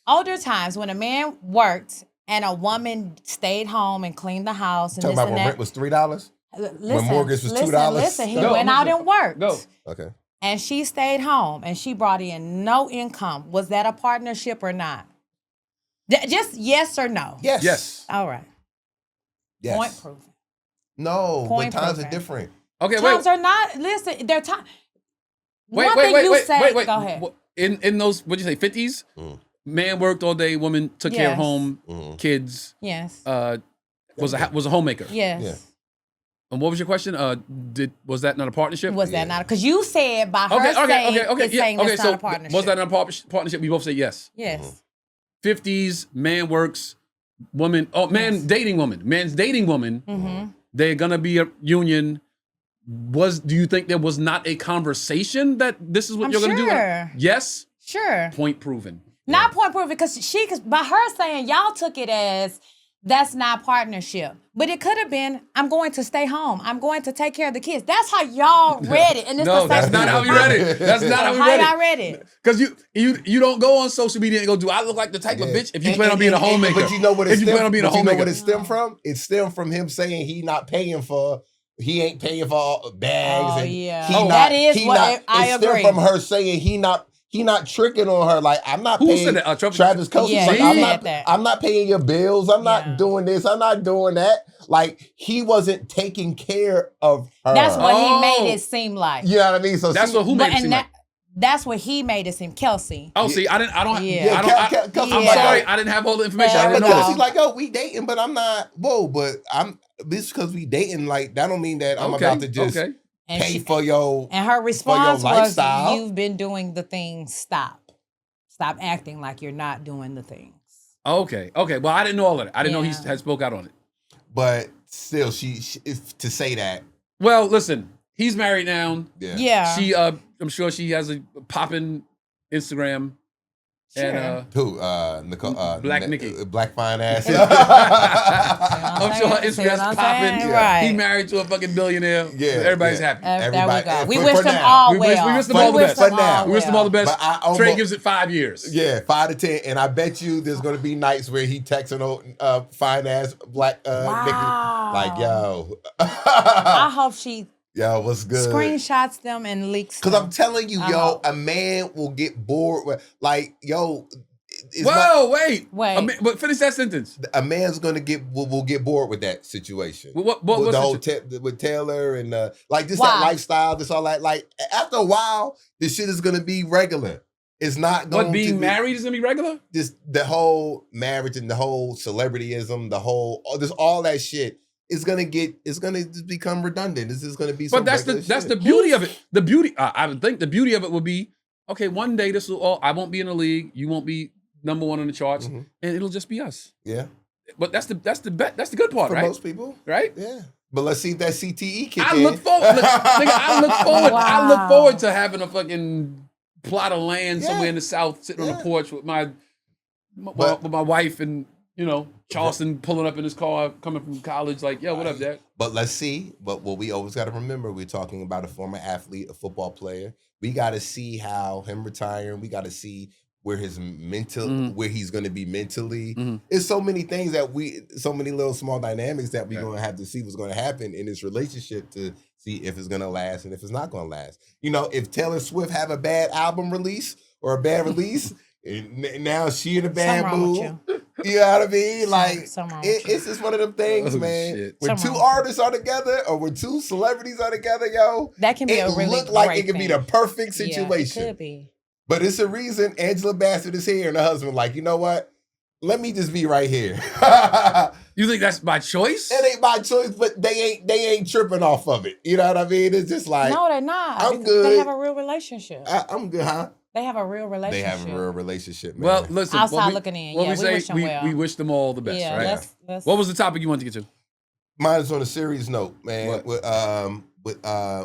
Older times when a man worked and a woman stayed home and cleaned the house and Talking about when rent was $3? When mortgage was $2? Listen, he went out and worked. Go. Okay. And she stayed home and she brought in no income. Was that a partnership or not? Just yes or no? Yes. All right. Yes. Point proven. No, but times are different. Okay, times are not. Listen, they're time. Wait. Go ahead. In those, what'd you say, 50s? Man worked all day, woman took care of home, kids. Yes. Was a homemaker. Yes. Yeah. And what was your question? Was that not a partnership? Was that not? Because you said by her saying that's not a partnership. Was that not a partnership? We both say yes. Yes. 50s, man works, woman. Oh, man dating woman. Man's dating woman. Mm-hmm. They're gonna be a union. Do you think there was not a conversation that this is what you're gonna do? Yes. Sure. Point proven. Not point proven because by her saying y'all took it as that's not partnership. But it could have been, I'm going to stay home. I'm going to take care of the kids. That's how y'all read it. And no, that's not how we read it. That's not how we read it. How I read it. Because you don't go on social media and go, do I look like the type of bitch if you plan on being a homemaker? But you know what it stemmed from? It stemmed from him saying he ain't paying for bags. Oh, and yeah. I agree. It stemmed from her saying he not tricking on her. Like, I'm not paying Travis Kelce's. Yeah, like, I'm not paying your bills. I'm not doing this. I'm not doing that. Like, he wasn't taking care of her. That's what he made it seem like. You know what I mean? So that's what who made it seem like. That's what he made it seem. Kelsey. Oh, see, I'm Kelsey, sorry, I didn't have all the information. I didn't know Kelsey's like, oh, we dating, but I'm not. Whoa, but this because we dating. Like, that don't mean that I'm about to just. Pay for your and her response was, lifestyle. "You've been doing the things. Stop acting like you're not doing the things." Okay. Well, I didn't know all of it. I didn't know he had spoke out on it. But still, she to say that. Well, listen, he's married now. Yeah. She, I'm sure she has a popping Instagram. Sure. And who? Nicole, Black Nikki. Black fine ass. I'm sure her Instagram's popping. Right. He married to a fucking billionaire. Yeah. Everybody's happy. There we go. We wish them all well. We wish them all the best. We wish them all the best. Trey gives it 5 years. Yeah, 5 to 10. And I bet you there's going to be nights where he texts an fine ass black Nikki. Like, yo. I hope she. Yo, what's good? Screenshots them and leaks them. Because I'm telling you, a man will get bored with, like, yo. Wait. But finish that sentence. A man's gonna will get bored with that situation. What with the whole with Taylor and like just that lifestyle, this all that. Like after a while, this shit is gonna be regular. It's not going to being married is gonna be regular. Just the whole marriage and the whole celebrityism, all that shit. It's gonna become redundant. This is gonna be. But that's the beauty of it. The beauty, I would think, the beauty of it would be, okay, one day I won't be in the league. You won't be number one on the charts, and it'll just be us. Yeah. But that's the good part, for right? most people, right? Yeah. But let's see if that CTE kick I in. look forward. I look Wow. forward to having a fucking plot of land Yeah. somewhere in the South, sitting on Yeah. the porch with my But- wife and Charleston pulling up in his car, coming from college. Like, yo, what up, Dad? But let's see. But what we always got to remember, we're talking about a former athlete, a football player. We got to see how him retiring. We got to see where his where he's going to be mentally. It's so many things so many little small dynamics that we're going to have to see what's going to happen in this relationship to see if it's going to last and if it's not going to last. If Taylor Swift have a bad album release or a bad release, and now she in a bad Something wrong with mood. You know what I mean? Like, something wrong with you. it's just one of them things, Oh, man. shit. When Something two wrong with artists are together or when two celebrities are together, yo, That can be it a really look like great it could be thing. the perfect Yeah, situation. it could be. But it's a reason Angela Bassett is here and her husband like, you know what? Let me just be right here. You think that's by choice? It ain't my choice, but they ain't tripping off of it. You know what I mean? It's just like, No, they're not. I'm because good. They have a real relationship. I'm good, huh? They have a real They relationship. have a real relationship, man. Well, listen. Outside what we- looking in. What Yeah, we we say, wish them well. we wish them all the best, Yeah, right? let's What was the topic you wanted to get to? Mine is on a serious note, man. What?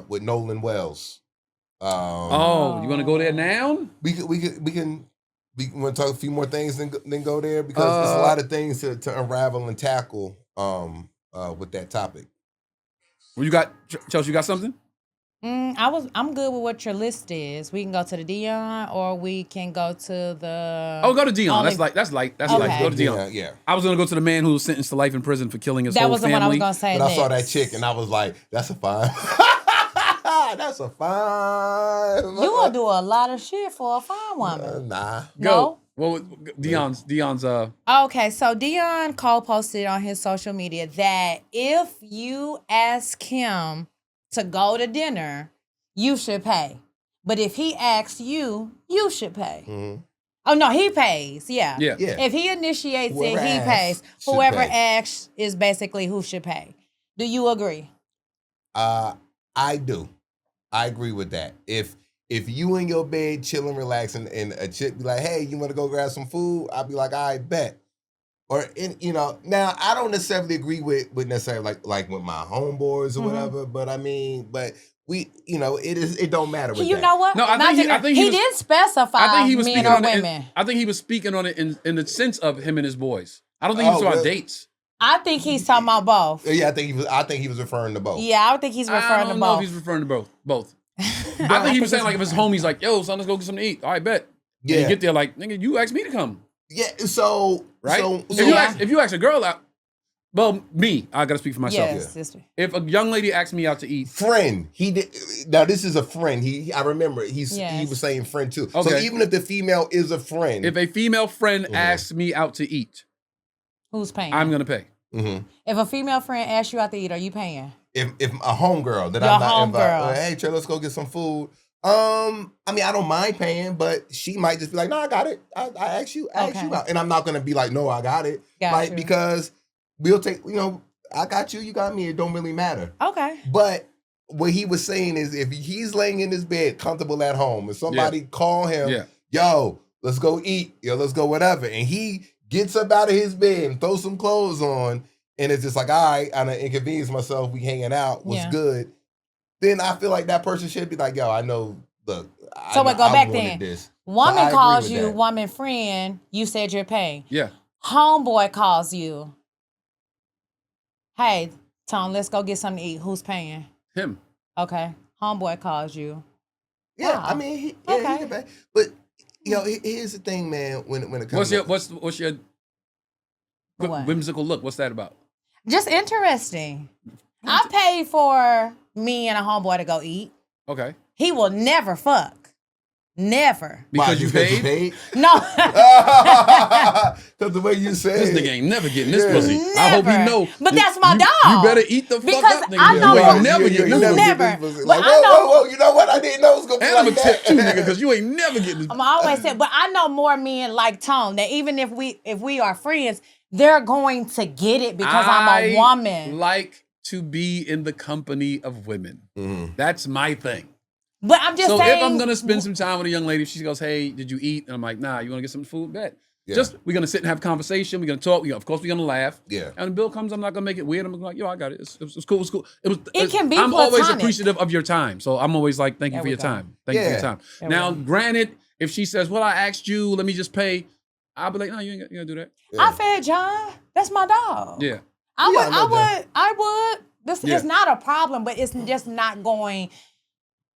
With Nolan Wells. You want to go there now? We want to talk a few more things then go there because there's a lot of things to unravel and tackle with that topic. Well, you got Chelsea. You got something? I'm good with what your list is. We can go to the Dion, or we can go to the. Oh, go to Dion. Only- That's light. Okay. Go to Dion. Yeah. I was gonna go to the man who was sentenced to life in prison for killing his That whole was the family. one I was gonna say. But I saw that next. chick and I was like, that's a fine. That's a fine. You gonna do a lot of shit for a fine woman. Nah. Go. Well, Dion's. Okay, so Dion Cole posted on his social media that if you ask him to go to dinner, you should pay. But if he asks you, you should pay. Mhm. Oh no, he pays. Yeah. Yeah. Yeah. If he initiates Whoever it, he asks pays. should Whoever pay. asks is basically who should pay. Do you agree? I do. I agree with that. If you in your bed chilling, relaxing, and a chick be like, "Hey, you want to go grab some food?" I'll be like, "I bet." Or now I don't necessarily agree with necessarily like with my homeboys or whatever. But I mean, we, it don't matter. With You that. know what? No, I Not think he- dinner. I think he was- did specify I think he was men speaking or on it. women. I think he was speaking on it in the sense of him and his boys. I don't think he was Oh, talking about really? dates. I think he's talking about both. Yeah, I think he was referring to both. Yeah, I don't think he's I referring don't to know both. if he's referring to both. I think he was saying like if his homie's like, "Yo, son, let's go get something to eat." All right, bet. Yeah. And you get there like, "Nigga, you asked me to come." Yeah. So Right? So, If you ask a girl out, well, I gotta speak for myself. Yes, sister. If a young lady asks me out to eat, friend, he did. Now this is a friend. I remember he Yes. was saying friend too. So Okay. even if the female is a friend, if a female friend asks me out to eat, Who's paying? I'm gonna pay. If a female friend asks you out to eat, are you paying? if a homegirl that Your I'm not homegirl. invited, hey Trey, let's go get some food. I mean, I don't mind paying, but she might just be like, "No, I got it. I asked you Okay. out," and I'm not gonna be like, "No, I got it," Got you. because we'll take. I got you, you got me. It don't really matter. Okay. But what he was saying is, if he's laying in his bed, comfortable at home, and somebody call him, "Yo, let's go eat. Yo, let's go whatever," and he gets up out of his bed and throws some clothes on, and it's just like, "All right, I done inconvenienced myself. We hanging out. What's good?" Then I feel like that person should be like, "Yo, I know. Look, So we go back wanted then. this." Woman So I agree calls with you, that. woman friend, you said you're paying. Yeah. Homeboy calls you. Hey, Tom, let's go get something to eat. Who's paying? Him. Okay. Homeboy calls you. Yeah, Wow. I mean, he Okay. can pay. But here's the thing, man. When it comes, What's your What? whimsical look? What's that about? Just interesting. I paid for me and a homeboy to go eat. Okay. He will never fuck. Never. Because you paid? No. Because the way you say This it. nigga ain't never getting this Yeah. pussy. I hope he Never. know. But that's my you, dog. You better eat the fuck Because up, nigga. I know You what- ain't never getting this pussy. Never. Get this pussy. But Like, I know- whoa, you know what? I didn't know it was going to be And I'm like gonna tip that. too, nigga, because you ain't never getting this. I'm always saying, but I know more men like Tone that even if we are friends, they're going to get it because I'm a woman. Like to be in the company of women. That's my thing. But I'm just So saying. if I'm gonna spend some time with a young lady, she goes, "Hey, did you eat?" And I'm like, "Nah, you want to get some food?" Bet. Just we're gonna sit and have a conversation. We're gonna talk. Of course, we're gonna laugh. Yeah. And when Bill comes, I'm not gonna make it weird. I'm gonna be like, yo, I got it. It was cool. It was cool. It can be I'm always platonic. appreciative of your time. So I'm always like, thank you There for we your go. time. Thank you for your time. There Now, we go. granted, if she says, well, I asked you, let me just pay. I'll be like, no, you ain't gonna do that. I fed John. That's my dog. Yeah. I would. This Yeah. is not a problem, but it's just not going.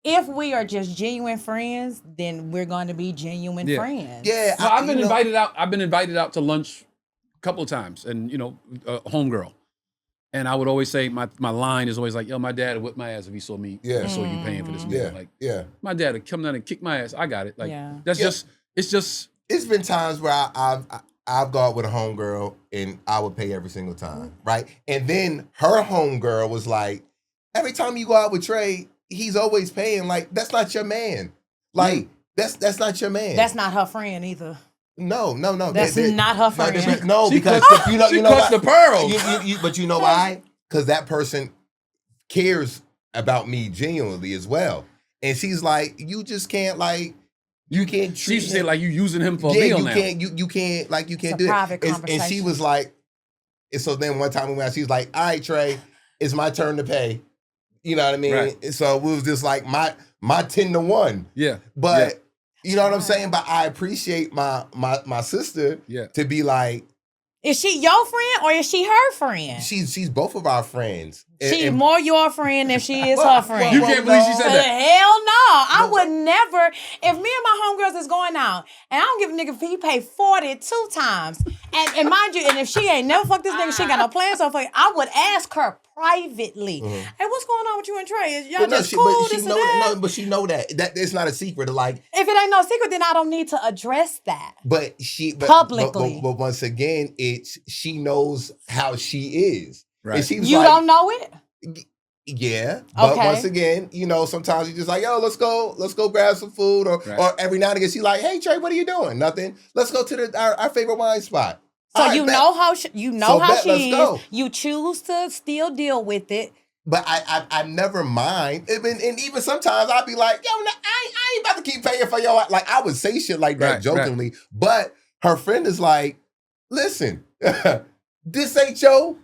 If we are just genuine friends, then we're going to be genuine friends. Yeah. Well, I've been invited out. I've been invited out to lunch a couple of times, and homegirl. And I would always say my line is always like, yo, my dad would whip my ass if he saw me. Yeah. Saw you paying for this meal. Like, my dad would come down and kick my ass. I got it. Like, that's just. It's just. It's been times where I've gone with a homegirl and I would pay every single time, right? And then her homegirl was like, every time you go out with Trey, he's always paying. Like, that's not your man. Like, that's not your man. That's not her friend either. No. That's not her friend. No, because she you know cuts why? the pearls. But you know why? Because that person cares about me genuinely as well. And she's like, you just can't you can't treat She used to say him. like you using him for a meal you now. can't do private it. conversation. And she was like, and so then one time we went out, she was like, all right, Trey, it's my turn to pay. You know what I mean? Right. And so it was just like my 10-1. Yeah. But you know what I'm saying? But I appreciate my sister to be like, Is she your friend or is she her friend? she's both of our friends. She's more your friend than she is her friend. You can't believe she said that. Hell no. I would never. If me and my homegirls is going out and I don't give a nigga if he pay 42 times. And mind you, and if she ain't never fucked this nigga, she ain't got no plans so fuck, I would ask her privately. Hey, what's going on with you and Trey? Is y'all just cool? But she This know and that? that. No, but she know that. That it's not a secret. Like, If it ain't no secret, then I don't need to address that. but Publicly. But once again, she knows how she is. Right. And she was You like, don't know it? yeah. But Okay. once again, sometimes you just like, yo, let's go grab some food. Or every now and again, she like, hey, Trey, what are you doing? Nothing. Let's go to our favorite wine spot. So All right, you bet. know how bet, she let's is. go. You choose to still deal with it. But I never mind. And even sometimes I'll be like, yo, I ain't about to keep paying for your, like, I would say shit like that jokingly. But her friend is like, listen, this ain't your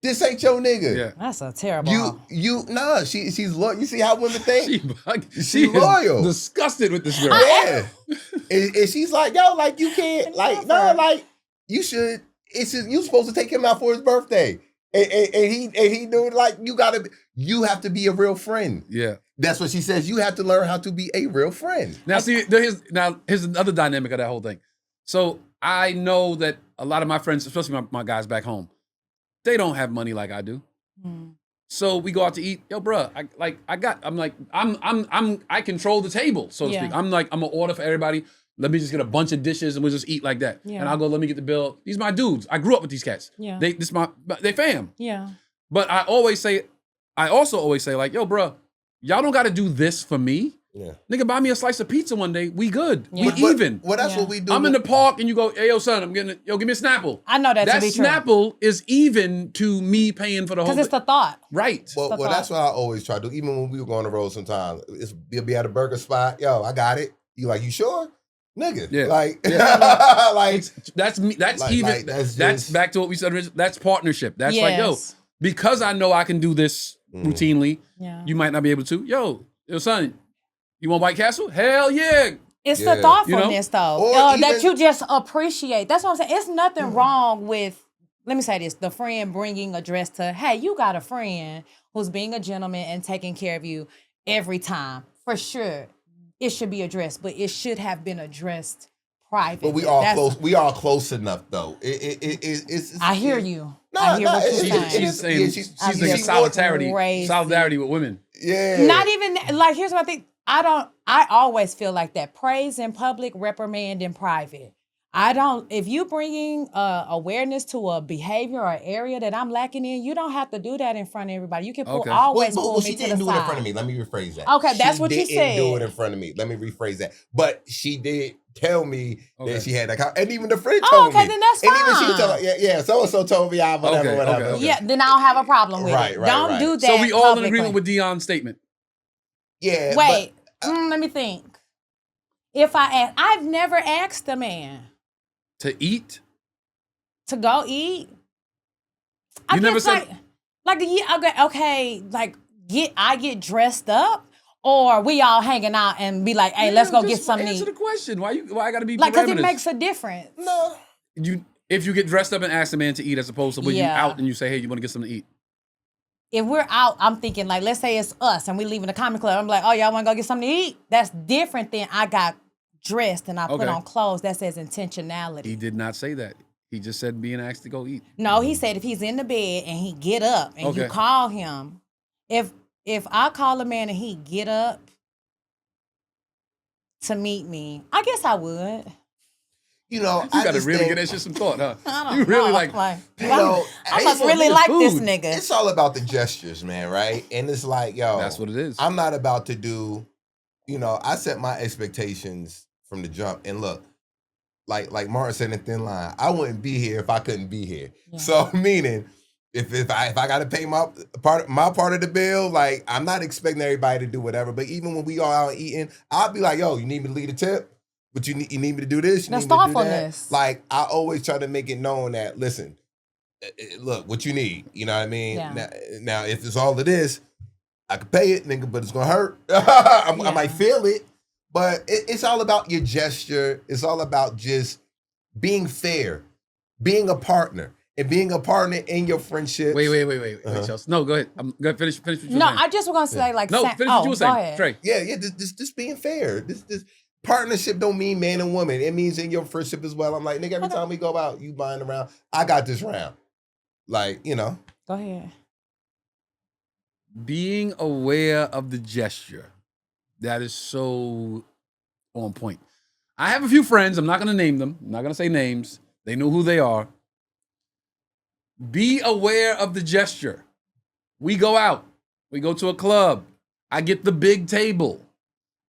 nigga. Yeah. That's a terrible. She's loyal. You see how women think? She loyal. is disgusted with this girl. Yeah. and she's like, yo, like, you can't, like, no, like, you should, you supposed to take him out for his birthday. And he knew, like, you have to be a real friend. Yeah. That's what she says. You have to learn how to be a real friend. Now, here's another dynamic of that whole thing. So I know that a lot of my friends, especially my guys back home, they don't have money like I do. So we go out to eat. Yo, bruh, I control the table, so to speak. I'm gonna order for everybody. Let me just get a bunch of dishes and we'll just eat like that. Yeah. And I'll go, let me get the bill. These are my dudes. I grew up with these cats. Yeah. They fam. Yeah. But I also always say like, yo, bruh, y'all don't gotta do this for me. Yeah. Nigga, buy me a slice of pizza one day. We good. Yeah. We even. Well, that's what we do. I'm in the park and you go, hey, yo, son, give me a Snapple. I know that to be true. That Snapple is even to me paying for the whole Because it's the thought. Right. Well, that's what I always try to do. Even when we were going on the road sometimes, we'll be at a burger spot. Yo, I got it. You like, you sure? Nigga. Yeah. Like, Yeah. like that's me. That's like, even. like, that's that's back to what we said originally. That's partnership. That's like, yo, Yes. because I know I can do this routinely, Yeah. you might not be able to. Yo, son, you want White Castle? Hell yeah. It's Yeah. the thoughtfulness, though, Or that even- you just appreciate. That's what I'm saying. It's nothing wrong with, let me say this, the friend bringing a dress to, hey, you got a friend who's being a gentleman and taking care of you every time. For sure, it should be addressed, but it should have been addressed privately. but we all close. We are close enough, though. It's I hear you. No, I hear no, what you're it's- saying. She's saying Yeah, she's I saying feel solidarity crazy. with women. Yeah. Not even, like, here's what I think. I always feel like that. Praise in public, reprimand in private. If you bringing awareness to a behavior or area that I'm lacking in, you don't have to do that in front of everybody. You can Okay. always Well, pull me she to the didn't do it in front side. of me. Let me rephrase that. Okay, that's what you She didn't do said. it in front of me. Let me rephrase that. But she did tell me Okay. that she had that, and even the friend Oh, told me. okay, then that's And even she fine. told, yeah, so and so told me, whatever. Okay. Yeah, then I don't have a problem with Right, it. right, Don't right. do that. So we all in publicly. agreement with Dion's statement. Yeah. Wait, let me think. If I've never asked a man, To eat? To go eat? You never said... okay, like I get dressed up, or we all hanging out and be like, hey, let's go get something to eat. Answer the question. Why I gotta be like, because it parameters? makes a difference. No. If you get dressed up and ask a man to eat, as opposed to when you out and you say, hey, you want to get something to eat? If we're out, I'm thinking, like, let's say it's us and we leaving the comedy club. I'm like, oh, y'all want to go get something to eat? That's different than I got dressed and I put on clothes. That says intentionality. He did not say that. He just said being asked to go eat. No, he said if he's in the bed and he get up and you call him, if I call a man and he get up to meet me, I guess I would. You gotta really give that shit some thought, huh? I don't you really know. I must really like this nigga. It's all about the gestures, man, right? And it's like, yo, that's what it is. I'm not about to do, I set my expectations from the jump. And look, like Martin said in Thin Line, I wouldn't be here if I couldn't be here. Yeah. So meaning, if I gotta pay my part of the bill, like I'm not expecting everybody to do whatever. But even when we all out eating, I'll be like, yo, you need me to leave a tip? But you need me to do this? That's thoughtfulness. Like, I always try to make it known that, listen, look, what you need. You know what I mean? Yeah. Now, if it's all of this, I can pay it, nigga, but it's going to hurt. I might feel it. But it's all about your gesture. It's all about just being fair, being a partner, and being a partner in your friendship. Wait, Chelsea. No, go ahead. Go ahead. Finish what you were saying. I just was going to say, like... No, finish what you were saying, Trey. Yeah, just being fair. This partnership don't mean man and woman. It means in your friendship as well. I'm like, nigga, every time we go out, you buying around, I got this round. Like, Go ahead. Being aware of the gesture. That is so on point. I have a few friends. I'm not going to name them. I'm not going to say names. They know who they are. Be aware of the gesture. We go out. We go to a club. I get the big table.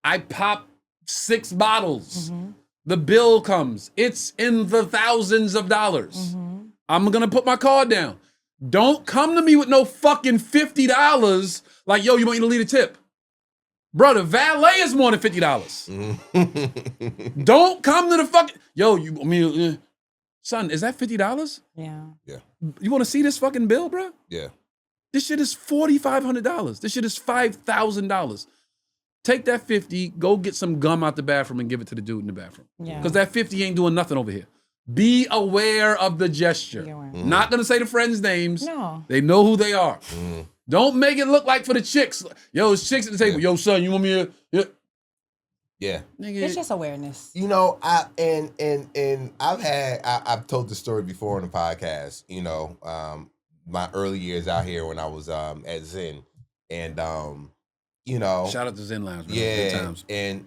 I pop 6 bottles. Mm-hmm. The bill comes. It's in the thousands of dollars. Mm-hmm. I'm going to put my card down. Don't come to me with no fucking $50 like, yo, you want me to leave a tip? Brother, valet is more than $50. Don't come to the fucking, son, is that $50? Yeah. You want to see this fucking bill, bro? Yeah. This shit is $4,500. This shit is $5,000. Take that 50, go get some gum out the bathroom and give it to the dude in the bathroom. Yeah. Because that 50 ain't doing nothing over here. Be aware of the gesture. Not going to say the friends' names. No. They know who they are. Don't make it look like for the chicks. Yo, it's chicks at the table. Yo, son, you want me to... Yeah. Nigga. It's just awareness. I've told the story before on the podcast, my early years out here when I was at Zen. And shout out to Zen Lounge, man. Yeah. Good times. And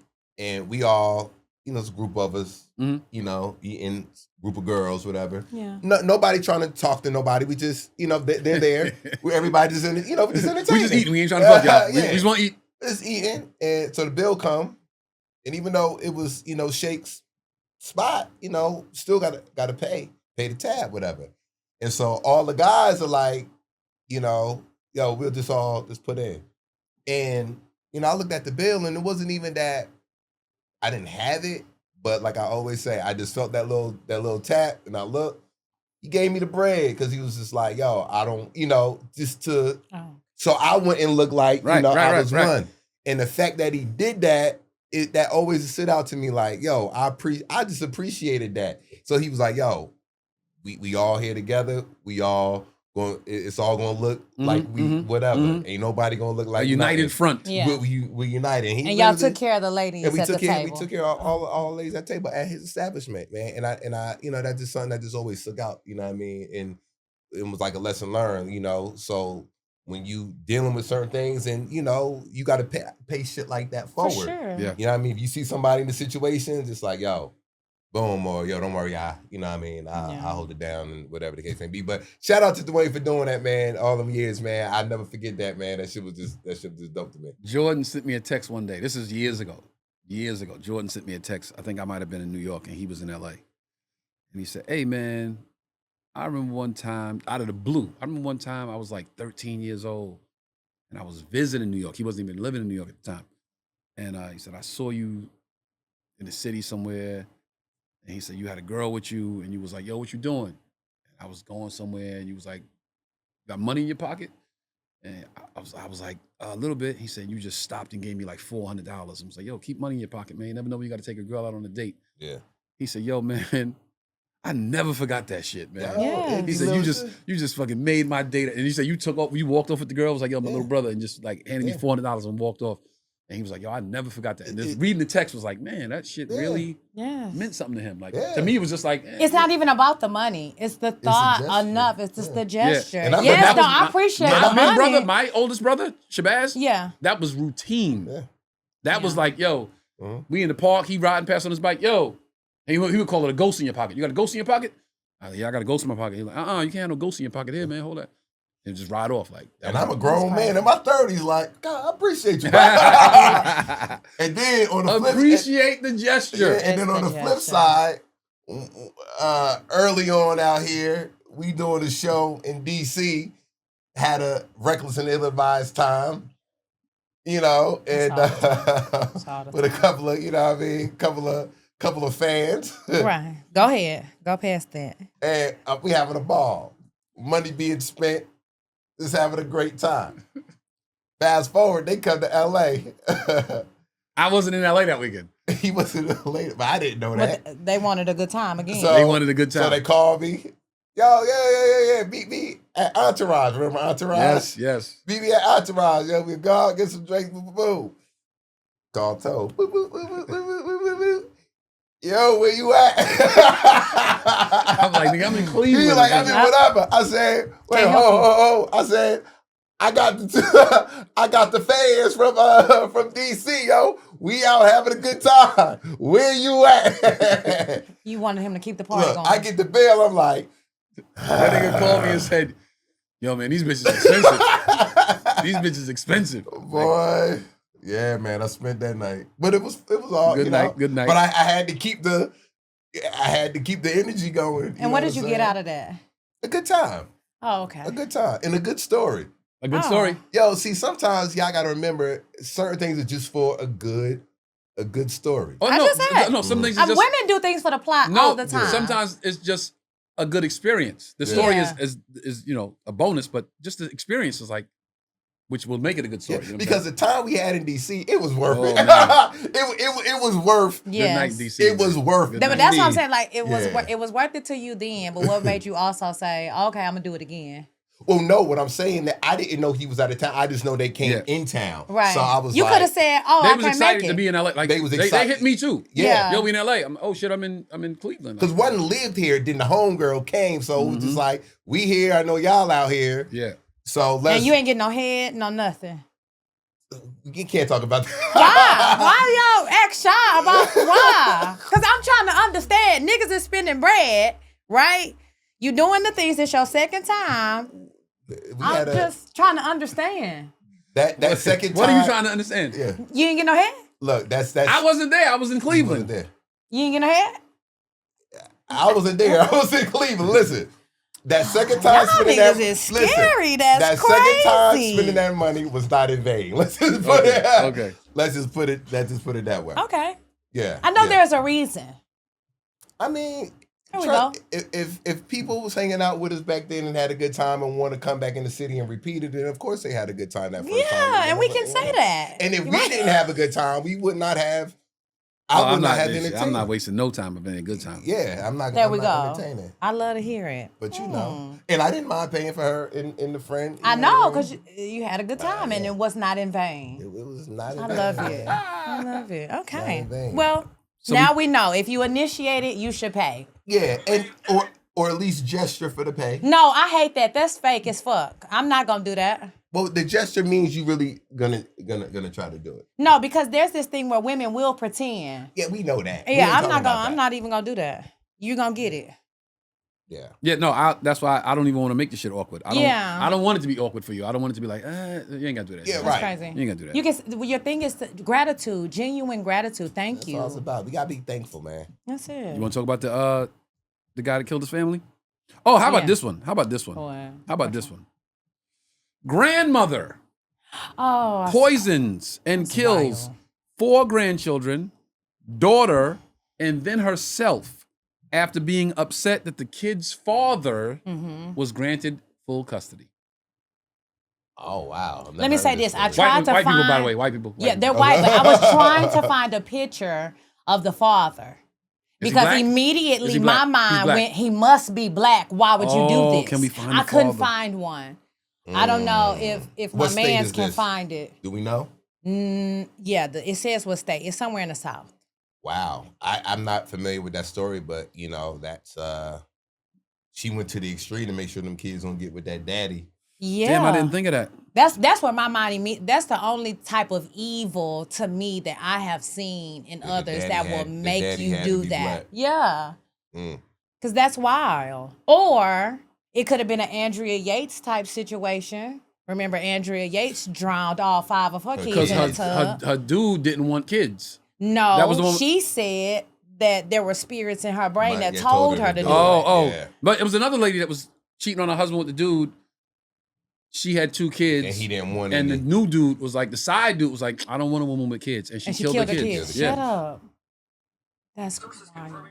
we all, it's a group of us, eating, group of girls, whatever. Yeah. Nobody trying to talk to nobody. We just, they're there. Everybody just we just entertaining. We just eating. We ain't trying to fuck y'all. We just want to eat. Just eating. And so the bill come. And even though it was, Shake's spot, still gotta pay the tab, whatever. And so all the guys are like, we'll just put in. And, I looked at the bill and it wasn't even that I didn't have it, but like I always say, I just felt that little tap and I looked. He gave me the bread because he was just like, yo, I don't, just to, so I wouldn't look like, I was one. And the fact that he did that, that always stood out to me like, yo, I just appreciated that. So he was like, yo, we all here together. We all going, it's all going to look like we, whatever. Ain't nobody going to look like a united front. Yeah. We're united. And y'all took care of the ladies at the table. We took care of all the ladies at the table at his establishment, man. And I that's just something that just always stuck out, you know what I mean? And it was like a lesson learned, so when you dealing with certain things and, you got to pay shit like that forward. For sure. Yeah. You know what I mean? If you see somebody in the situations, it's like, yo, boom, or yo, don't worry, I'll hold it down and whatever the case may be. But shout out to Dwayne for doing that, man. All them years, man. I never forget that, man. That shit was just dope to me. Jordan sent me a text one day. This is years ago. Jordan sent me a text. I think I might have been in New York and he was in LA. And he said, hey, man, I remember one time, out of the blue, I was like 13 years old and I was visiting New York. He wasn't even living in New York at the time. And he said, I saw you in the city somewhere And he said, you had a girl with you, and you was like, yo, what you doing? And I was going somewhere, and you was like, got money in your pocket? And I was like, a little bit. He said, you just stopped and gave me like $400. I was like, yo, keep money in your pocket, man. You never know when you got to take a girl out on a date. Yeah. He said, yo, man, I never forgot that shit, man. Yeah. He said, you just fucking made my date. And he said, you walked off with the girl. I was like, yo, my little brother, and just like handed me $400 and walked off. And he was like, yo, I never forgot that. And just reading the text was like, man, that shit really meant something to him. Like, to me, it was just like. It's not even about the money. It's the thought enough. It's just the gesture. And Yes, no, I appreciate the money. Brother, my oldest brother, Shabazz, yeah, that was routine. Yeah. That was like, yo, we in the park, he riding past on his bike, yo. And he would call it a ghost in your pocket. You got a ghost in your pocket? Yeah, I got a ghost in my pocket. He's like, you can't have no ghost in your pocket here, man. Hold that. And just ride off like. And I'm a grown man in my 30s, like, God, I appreciate you. And then on the appreciate the gesture. Yeah, and then on the flip side, early on out here, we doing a show in DC, had a reckless and ill-advised time, you know, and with a couple of, you know what I mean, couple of fans. Right. Go ahead. Go past that. And we having a ball. Money being spent. Just having a great time. Fast forward, they come to LA. I wasn't in LA that weekend. He wasn't in LA, but I didn't know that. But they wanted a good time again. So, they wanted a good time. So they called me. Yo, yeah. Meet me at Entourage. Remember Entourage? Yes. Meet me at Entourage. Yo, we go out, get some drinks, boom. Call Toe. Yo, where you at? I'm like, nigga, I'm in Cleveland. He's like, I'm in whatever. I said, wait, ho. I said, I got the fans from DC, yo. We out having a good time. Where you at? You wanted him to keep the party going. I get the bill. I'm like, that nigga called me and said, yo, man, these bitches expensive. These bitches expensive. Boy. Like, yeah, man, I spent that night, but it was all good night. Good night. But I had to keep the energy going. And what did you get out of that? A good time. Oh, okay. A good time and a good story. A good story. Yo, see, sometimes y'all got to remember certain things are just for a good story. Oh, I just said. No, some things are just, women do things for the plot all the time. Sometimes it's just a good experience. The story is you know, a bonus, but just the experience is like, which will make it a good story. You know because the time we had in DC, it was worth it. Man. it was worth. Yes. Good night, DC. It was worth it. But that's what I'm saying. Like it was worth it to you then. But what made you also say, okay, I'm gonna do it again? Well, no, what I'm saying that I didn't know he was out of town. I just know they came in town. Right. So I was you could have said, oh, I can't make it. They was excited to be in LA. Like they was excited. They hit me too. Yeah. Yo, we in LA. I'm in Cleveland. Because one lived here, then the homegirl came. So it was just like, we here, I know y'all out here. Yeah. So let's. And you ain't getting no head, no nothing. You can't talk about that. Why y'all act shy about why? Because I'm trying to understand. Niggas is spending bread, right? You doing the things. It's your second time. I'm just trying to understand. That second time. What are you trying to understand? Yeah. You ain't get no head? Look, that's. I wasn't there. I was in Cleveland. There. You ain't get no head? I wasn't there. I was in Cleveland. Listen. That second time spending that is scary. That's crazy. Second time spending that money was not in vain. Let's just put it. Okay. Let's just put it that way. Okay. Yeah. I know there's a reason. I mean, there we go. If people was hanging out with us back then and had a good time and want to come back in the city and repeat it, then of course they had a good time that first time. Yeah, and we can say that. And if we didn't have a good time, we would not have. I would not have entertained. I'm not wasting no time of any good time. Yeah, I'm not. There I'm we not go. Entertaining. I love to hear it. But you know, and I didn't mind paying for her in the friend. I know, because you had a good time and it was not in vain. It was not in vain. I love it. I love it. Okay. Well, so now we know. If you initiate it, you should pay. Yeah, and or at least gesture for the pay. No, I hate that. That's fake as fuck. I'm not gonna do that. Well, the gesture means you really gonna try to do it. No, because there's this thing where women will pretend. Yeah, we know that. Yeah, I'm not even gonna do that. You're gonna get it. Yeah. Yeah, no, that's why I don't even want to make this shit awkward. I don't want it to be awkward for you. I don't want it to be like, you ain't gotta do that. Yeah, That's right. crazy. You ain't gotta do that. Your thing is gratitude, genuine gratitude. Thank you. That's all it's about. We gotta be thankful, man. That's it. You want to talk about the guy that killed his family? Oh, how about this one? How about this one? This one? Grandmother poisons and kills 4 grandchildren, daughter, and then herself after being upset that the kid's father was granted full custody. Oh wow! Let me say this. I White, tried to white find. people, by the way, white people. Yeah, White they're people. white, but I was trying to find a picture of the father. Is he Because black? Is immediately he my black? He's mind black. went, he must be black. Why would you do this? Can we find I the couldn't father? find one. I don't know if my What state mans is can this? find it. Do we know? Yeah, it says what state. It's somewhere in the South. Wow, I'm not familiar with that story, but you know that's she went to the extreme to make sure them kids don't get with that daddy. Yeah, Damn, I didn't think of that. That's what my mind. That's the only type of evil to me that I have seen in the others daddy that had- will the make daddy you had to do be that. black. Yeah, Mm. because that's wild. Or it could have been an Andrea Yates type situation. Remember, Andrea Yates drowned all 5 of her kids Because in a tub. her dude didn't want kids. No, That was the one- she said that there were spirits in her brain Right, that yeah, told her to do it. Oh, Yeah. But it was another lady that was cheating on her husband with the dude. She had 2 kids. And he didn't want And any. the new dude was like, the side dude was like, I don't want a woman with kids. And she And she killed killed the the kids. kids. Yeah. Shut up. That's wild.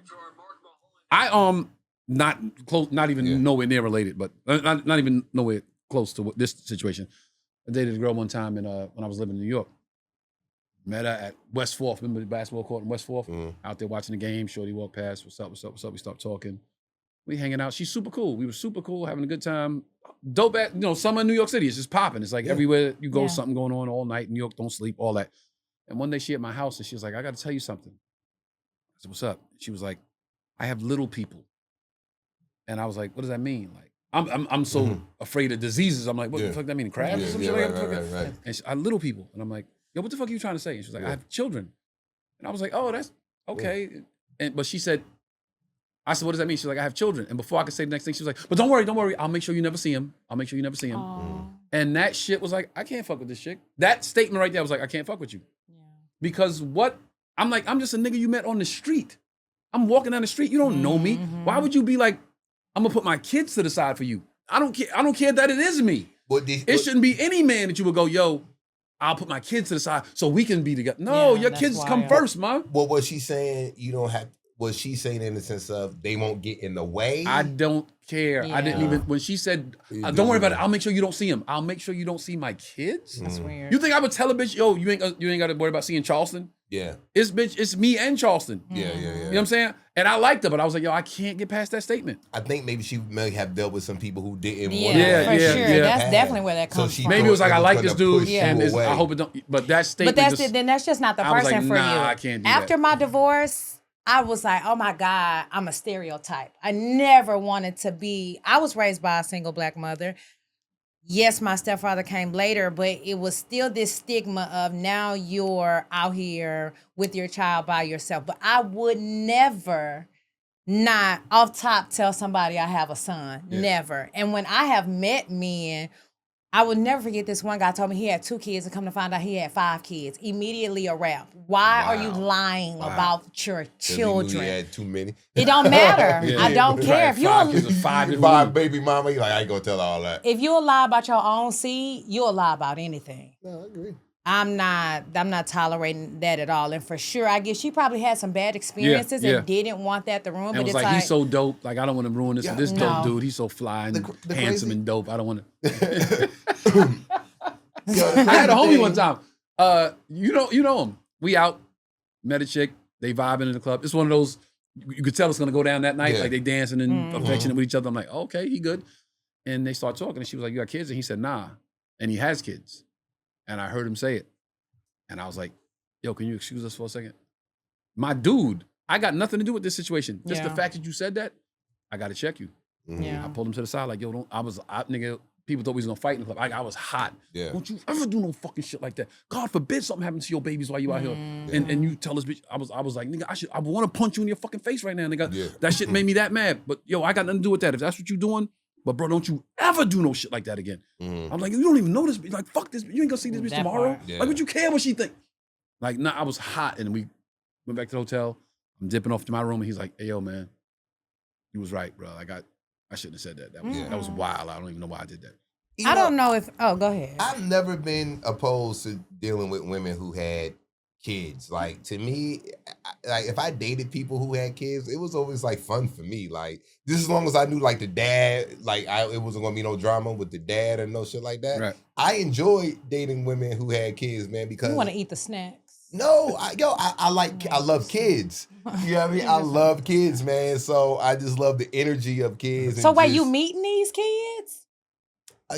I not close, not even Yeah. nowhere near related, but not even nowhere close to this situation. I dated a girl one time when I was living in New York. Met her at West Fourth. Remember the basketball court in West Fourth? Out there watching the game. Shorty walked past. What's up? What's up? What's up? We stopped talking. We hanging out. She's super cool. We were super cool, having a good time. Dope at, summer in New York City. It's just popping. It's like everywhere you go, Yeah. something going on all night. New York don't sleep, all that. And one day she at my house and she was like, I got to tell you something. I said, what's up? She was like, I have little people. And I was like, what does that mean? Like, I'm so afraid of diseases. I'm like, what the fuck that mean? Crabs or some shit? Like, Right. And she, I have little people. And I'm like, yo, what the fuck are you trying to say? And she was like, I have children. And I was like, oh, that's okay. But she said, I said, what does that mean? She's like, I have children. And before I could say the next thing, she was like, but don't worry. I'll make sure you never see him. And that shit was like, I can't fuck with this chick. That statement right there was like, I can't fuck with you. Because I'm like, I'm just a nigga you met on the street. I'm walking down the street. You don't know me. Why would you be like, I'm gonna put my kids to the side for you? I don't care that it is me. It shouldn't be any man that you would go, yo, I'll put my kids to the side so we can be together. No, Yeah, your that's kids come wild. first, man. What was she saying? You don't have. Was she saying in the sense of they won't get in the way? I don't care. I didn't Yeah. even, when she said, You don't worry about it. didn't. I'll make sure you don't see him. I'll make sure you don't see my kids. That's weird. You think I would tell a bitch, yo, you ain't got to worry about seeing Charleston? Yeah. It's me and Charleston. Yeah. You know what I'm saying? And I liked her, but I was like, yo, I can't get past that statement. I think maybe she may have dealt with some people who didn't Yeah, want Yeah, for yeah, sure. yeah. That's definitely where that comes she from. Maybe it was like, I like this gonna dude, push and you I away. hope it don't, but that statement But just, then that's just not the I was person like, for nah, you. I can't do After that. my divorce, I was like, oh my God, I'm a stereotype. I never wanted to be. I was raised by a single black mother. Yes, my stepfather came later, but it was still this stigma of now you're out here with your child by yourself. But I would never not off top tell somebody I have a son. Yeah. Never. And when I have met men, I would never forget this one guy told me he had 2 kids and come to find out he had 5 kids. Immediately a rap. Why are you Wow. lying about your 'Cause he knew children? He had too many. It don't matter. Yeah. I don't care. Right, If you 5 kids or 5 different Five women. baby mama, you like, I ain't gonna tell her all that. if you lie about your own seed, you'll lie about anything. No, I agree. I'm not tolerating that at all. And for sure, I guess she probably had some bad experiences yeah. and didn't want that to ruin. And But was it's like, he's so dope. Like, I don't want to ruin this. Yeah. This No. dope dude, he's so fly and The handsome crazy- and dope. I don't want to. Yo, I had a homie thing- one time. You know him. We out, met a chick. They vibing in the club. It's one of those, you could tell it's gonna go down that night. Yeah. Like they dancing and affectionate with each other. I'm like, okay, he good. And they start talking, and she was like, you got kids? And he said, nah. And he has kids. And I heard him say it. And I was like, yo, can you excuse us for a second? My dude, I got nothing to do with this situation. Just the Yeah. fact that you said that, I gotta check you. Yeah. I pulled him to the side, like, yo, nigga, people thought we was gonna fight in the club. I was hot. Yeah. Don't you ever do no fucking shit like that. God forbid something happens to your babies while you out here. And you tell this bitch, I was like, nigga, I want to punch you in your fucking face right now, nigga. Yeah. That shit made me that mad. But yo, I got nothing to do with that. If that's what you doing, but bro, don't you ever do no shit like that again. I'm like, you don't even know this bitch. Like, fuck this bitch. You ain't gonna see this bitch That tomorrow. part. Yeah. Like, what you care what she think? Like, nah, I was hot. And we went back to the hotel. I'm dipping off to my room and he's like, hey, yo, man, you was right, bro. I shouldn't have said that. That was wild. I don't even know why I did that. You I don't know if. Oh, go ahead. I've never been opposed to dealing with women who had kids. Like to me, like if I dated people who had kids, it was always like fun for me. Like just as long as I knew like the dad, like it wasn't gonna be no drama with the dad and no shit like that. Right. I enjoyed dating women who had kids, man, because You want to eat the snacks. no, I love kids. You know what I mean? I love kids, man. So I just love the energy of kids. So and wait, just, you meeting these kids?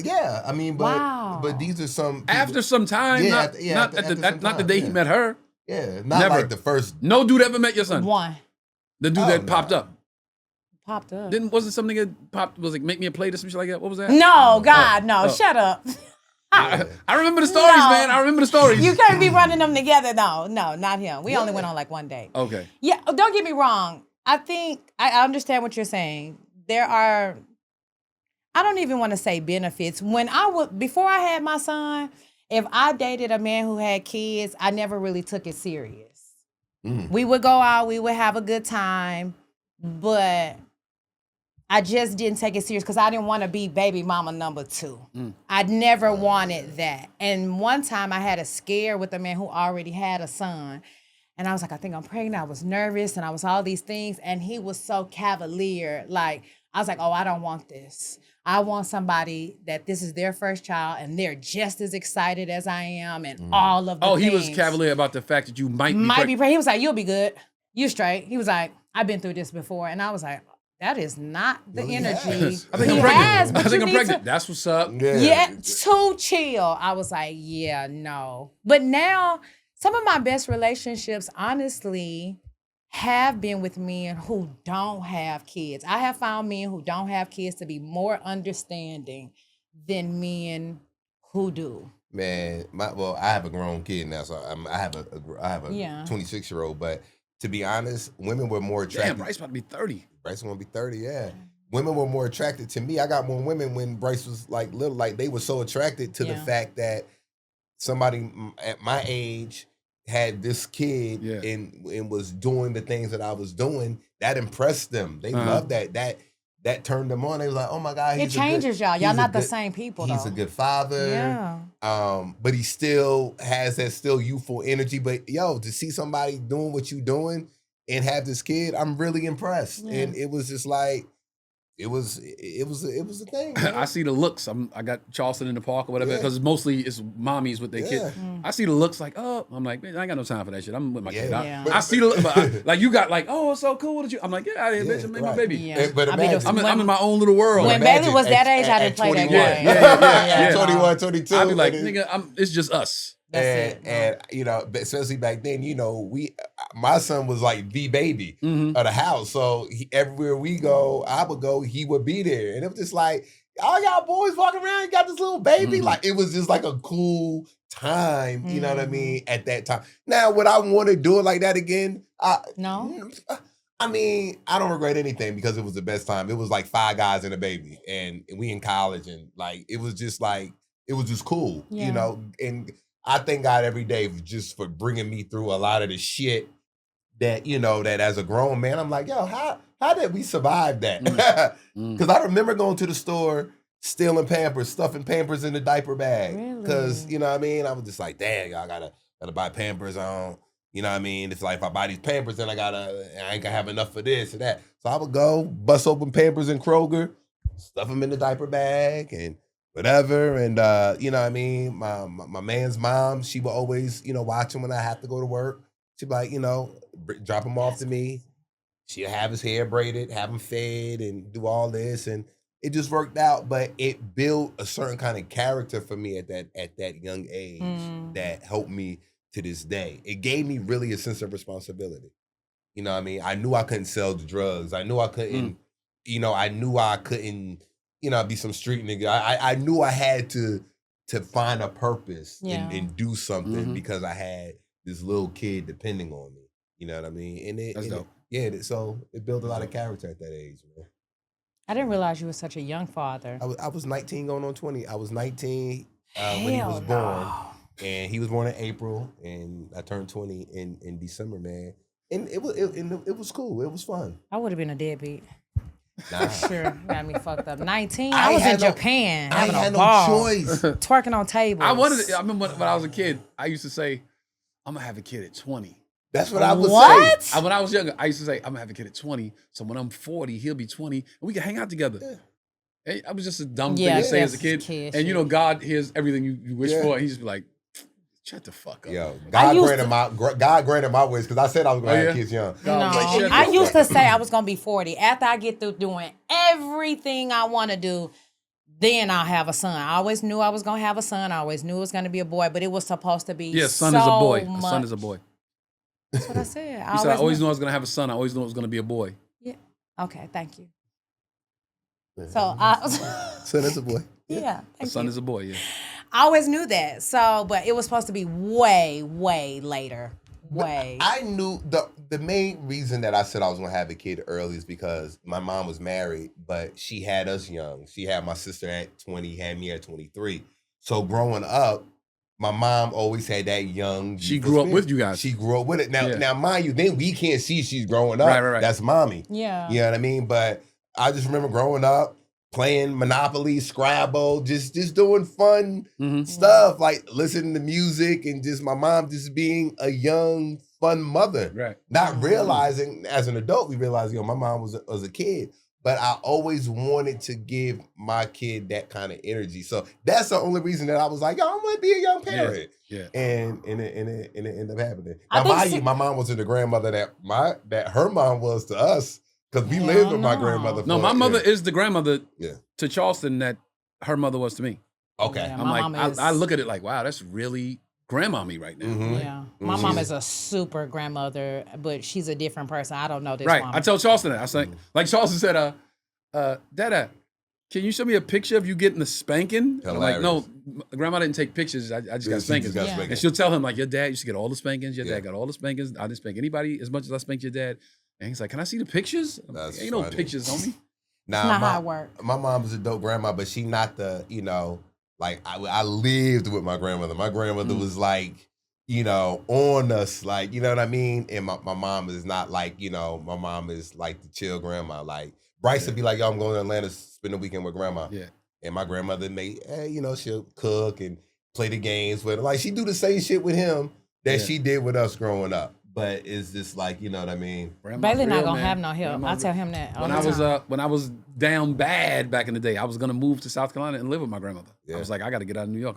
Yeah, I mean, but Wow. but these are some people, After some time, Yeah, not, after- yeah, not, after- at the, after at- some not the time, day yeah. he met her. yeah, not Never. like the first. No dude ever met your son. One The dude Oh, that no. popped up. popped up. Wasn't something that popped, was like, make me a plate or some shit like that? What was that? No, God, no. Oh. Shut up. I remember the stories, No. man. I remember the stories. You can't be running them together. No, not him. We only went on like one date. Okay. Yeah, don't get me wrong. I think I understand what you're saying. There are, I don't even want to say benefits. Before I had my son, if I dated a man who had kids, I never really took it serious. We would go out, we would have a good time, but I just didn't take it serious because I didn't want to be baby mama number 2. I never wanted that. And one time I had a scare with a man who already had a son. And I was like, I think I'm pregnant. I was nervous and I was all these things. And he was so cavalier. Like, I was like, oh, I don't want this. I want somebody that this is their first child and they're just as excited as I am and all of the Oh, things. he was cavalier about the fact that you might be Might be pregnant. pregnant. He was like, you'll be good. You straight. He was like, I've been through this before. And I was like, that is not the Well, he energy. has. I think He I'm pregnant. has, but I think you I'm need pregnant. to- That's what's up. Yeah, too chill. I was like, yeah, no. But now, some of my best relationships, honestly, have been with men who don't have kids. I have found men who don't have kids to be more understanding than men who do. Man, I have a grown kid now, so I have a Yeah. 26-year-old. But to be honest, women were more attracted. Damn, Bryce about to be 30. Bryce gonna be 30, yeah. Women were more attracted to me. I got more women when Bryce was like little. Like they were so attracted to the Yeah. fact that somebody at my age had this kid Yeah. and was doing the things that I was doing. That impressed them. They loved that. That turned them on. They was like, oh my God, It changes y'all. Y'all not the same people, He's though. a good father. Yeah. But he still has that still youthful energy. But yo, to see somebody doing what you doing and have this kid, I'm really impressed. Yeah. And it was just like, it was a thing. I Man. see the looks. I got Charleston in the park or whatever, Yeah. because mostly it's mommies with their kids. I see the looks like, oh, I'm like, man, I ain't got no time for that shit. I'm with my kid. Yeah. I see the like you got like, oh, it's so cool that you. I'm like, get out of here, bitch. I'm my baby. Yeah. But I mean, imagine, I'm in my own little world. When imagine Bailey was that age, I didn't play that 21. game. Yeah. 21, 22. I'd be like, and nigga, it's just us. That's it. and you know, especially back then, you know, my son was like the baby of the house. So everywhere we go, I would go, he would be there, and it was just like, all y'all boys walking around, you got this little baby. Like it was just like a cool time. You know what I mean? At that time. Now, would I want to do it like that again? No. I mean, I don't regret anything because it was the best time. It was like 5 guys and a baby, and we in college, and like it was just cool, Yeah. you know. And I thank God every day just for bringing me through a lot of the shit that, you know, that as a grown man, I'm like, yo, how did we survive that? Because I remember going to the store, stealing Pampers, stuffing Pampers in the diaper bag. Because, Really? you know what I mean? I was just like, damn, y'all gotta buy Pampers on. You know what I mean? It's like if I buy these Pampers, then I ain't gonna have enough for this or that. So I would go bust open Pampers in Kroger, stuff them in the diaper bag and whatever. And you know what I mean? My man's mom, she would always, you know, watch him when I have to go to work. She'd be like, you know, drop him off to me. She'd have his hair braided, have him fed, and do all this. And it just worked out. But it built a certain kind of character for me at that young age that helped me to this day. It gave me really a sense of responsibility. You know what I mean? I knew I couldn't sell the drugs. I knew I couldn't, you know, you know, be some street nigga. I knew I had to find a purpose and do something because I had this little kid depending on me. You know what I mean? And That's dope. So it built a lot of character at that age, man. I didn't realize you were such a young father. I was 19 going on 20. I was 19 when he was born. And he was born in April, and I turned 20 in December, man. And it was cool. It was fun. I would have been a deadbeat. Nah. Sure, got me fucked up. 19. I I was in had no- Japan I having had a no ball, choice. twerking on tables. I remember when I was a kid, I used to say, I'm gonna have a kid at 20. That's what I would What? say. When I was younger, I used to say, I'm gonna have a kid at 20. So when I'm 40, he'll be 20, and we can hang out together. Yeah. Hey, I was just a dumb Yeah, thing to say as a that's kid. kid And you know, shit. God hears everything you wish Yeah. for. And he just be like, shut the fuck up. Yo, I used God granted my wish because I said I was gonna Oh, have yeah? kids young. God No, was like, shut I the used fuck to say I was gonna be 40. After I get through doing everything I want to do, then I'll have a son. I always knew I was gonna have a son. I always knew it was gonna be a boy, but it was supposed to be. Yeah, son is a boy. so A son much- is a boy. That's what I said. He said, I always knew I was gonna have a son. I always knew it was gonna be a boy. Yeah. Okay. Thank you. So I. Son is a boy. Yeah. A Thank son you. is a boy, yeah. I always knew that. So, but it was supposed to be way, way later. Way. I knew the main reason that I said I was gonna have a kid early is because my mom was married, but she had us young. She had my sister at 20, had me at 23. So growing up, my mom always had that young. She youthful grew up spirit. with you guys. She grew up with it. Now, Yeah. now, mind you, then we can't see she's growing up. Right. That's mommy. Yeah. You know what I mean? But I just remember growing up, playing Monopoly, Scrabble, just doing fun Mhm. stuff, like listening to music and just my mom just being a young, fun mother. Right. Not realizing, as an adult, we realized, my mom was a kid. But I always wanted to give my kid that kind of energy. So that's the only reason that I was like, I want to be a young parent. Yeah. And it ended up happening. I Now, think mind you, my mom wasn't the grandmother that her mom was to us. Because we Hell lived with my no. grandmother. No, for- my mother is the grandmother Yeah. to Charleston that her mother was to me. Okay. Yeah. I'm My like, mom is- I look at it like, wow, that's really grandmommy right now. Mhm. Yeah. My Mhm. mom is a super grandmother, but she's a different person. I don't know this Right. woman. I tell Charleston that. I say, like Charleston said, Dada, can you show me a picture of you getting the spanking? I'm like, no, grandma didn't take pictures. I just got spankings. got spankings. spankings. And she'll tell him, like, your dad used to get all the spankings. Your Yeah. dad got all the spankings. I didn't spank anybody as much as I spanked your dad. And he's like, can I see the pictures? I'm like, That's ain't no funny. pictures, homie. Now, Not how it works. my mom's a dope grandma, but she not the, like I lived with my grandmother. My grandmother was like, on us, like, you know what I mean? And my mom is not like, my mom is like the chill grandma. Like Bryce would be like, yo, I'm going to Atlanta to spend the weekend with grandma. Yeah. And my grandmother she'll cook and play the games with her. Like she do the same shit with him that Yeah. she did with us growing up. But it's just like, you know what I mean? Grandma's Bailey not real, gonna man. have no help. I Grandma's tell him that. all When the I was time. when I was down bad back in the day, I was gonna move to South Carolina and live with my grandmother. Yeah. I was like, I gotta get out of New York.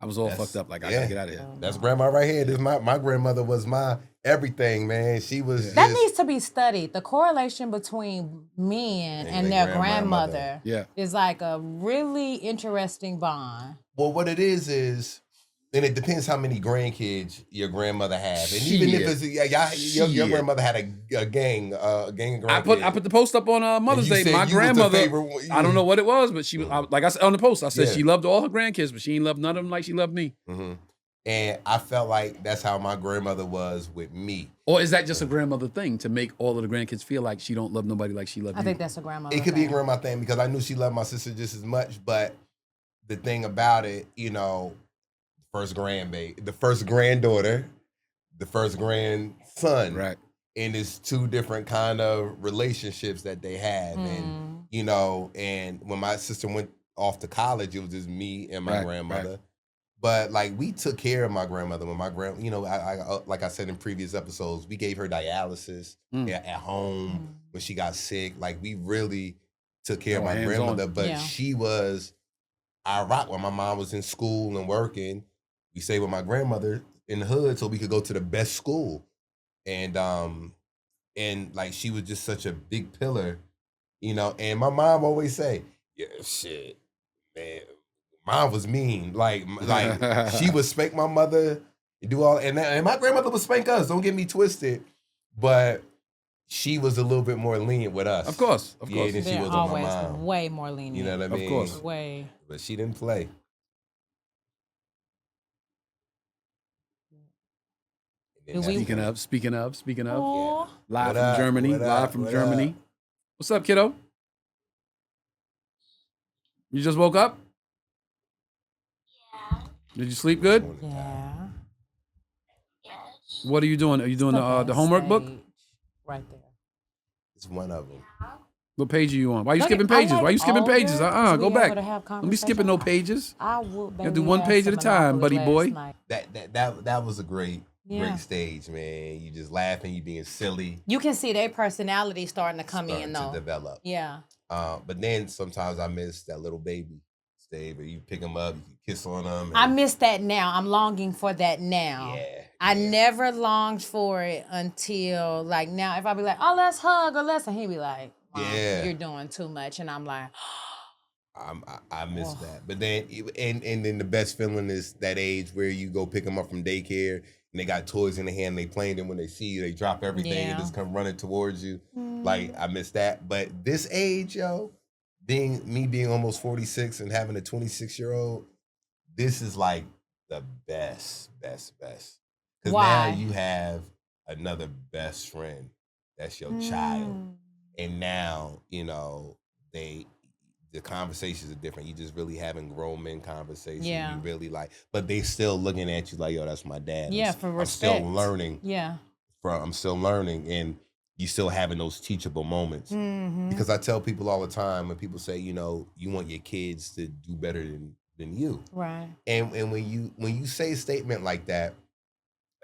I was all That's- fucked up. Like I yeah. gotta get out of here. That's grandma right here. This my grandmother was my everything, man. She was That just, needs to be studied. The correlation between men and their grandmother Yeah. is like a really interesting bond. well, what it is, and it depends how many grandkids your grandmother have, and even if it's your Shit. grandmother had a gang of grandkids. I put the post up on Mother's And you Day. said My you was the grandmother, favorite one. I don't know what it was, but she was like I said on the post. I said Yeah. she loved all her grandkids, but she ain't loved none of them like she loved me. Mhm. And I felt like that's how my grandmother was with me. Or is that just a grandmother thing to make all of the grandkids feel like she don't love nobody like she loved I you? think that's a grandmother. It could be a thing. grandma thing because I knew she loved my sister just as much. But the thing about it, first grandbaby, the first granddaughter, the first grandson, Right. and it's two different kind of relationships that they have, and and when my sister went off to college, it was just me and my Right, grandmother. right. But like we took care of my grandmother when my I like I said in previous episodes, we gave her dialysis at home when she got sick. Like we really took care of my hands-on. grandmother. But Yeah. she was Iraq when my mom was in school and working. We stayed with my grandmother in the hood so we could go to the best school. And like she was just such a big pillar, and my mom always say, yeah, shit, man. Mom was mean. Like she would spank my mother and do all, and my grandmother would spank us. Don't get me twisted, but she was a little bit more lenient with us. Of course. Of Yeah, course. then she They're was on my always mom. way more lenient. You know what I Of mean? course. Way. But she didn't play. And then Do we- Speaking of, Aw. live What from up? Germany. What Live up? from What Germany. up? What's up, kiddo? You just woke up? Yeah. Did you sleep good? Yeah. What are you doing? Are you doing Stuff the on homework book? stage, right there. It's one of them. What page are you on? Why are you Look, skipping I pages? like Why are you skipping older pages? to Go be able back. to have Don't be skipping no conversation. pages. I would. You gotta do one page at a time, buddy boy. That was a great great stage, man. You just laughing, you being silly. You can see their personality starting to come in, though. To develop. Yeah. But then sometimes I miss that little baby stage where you pick them up, you kiss on them. I miss that now. I'm longing for that now. Yeah. I never longed for it until like now. If I be like, oh, let's hug or let's, and he be like, you're doing too much, and I'm like, I miss that. But then and then the best feeling is that age where you go pick them up from daycare and they got toys in their hand, and they playing them. When they see you, they drop everything and just come running towards you. Like I miss that. But this age, yo, being almost 46 and having a 26-year-old, this is like the best. Because now you have another best friend that's your child. And now, you know, the conversations are different. You just really having grown men conversations. You really like, but they still looking at you like, yo, that's my dad. Yeah, for respect. I'm still learning. Yeah. I'm still learning, and you still having those teachable moments. Because I tell people all the time when people say, you know, you want your kids to do better than you. Right. And when you say a statement like that,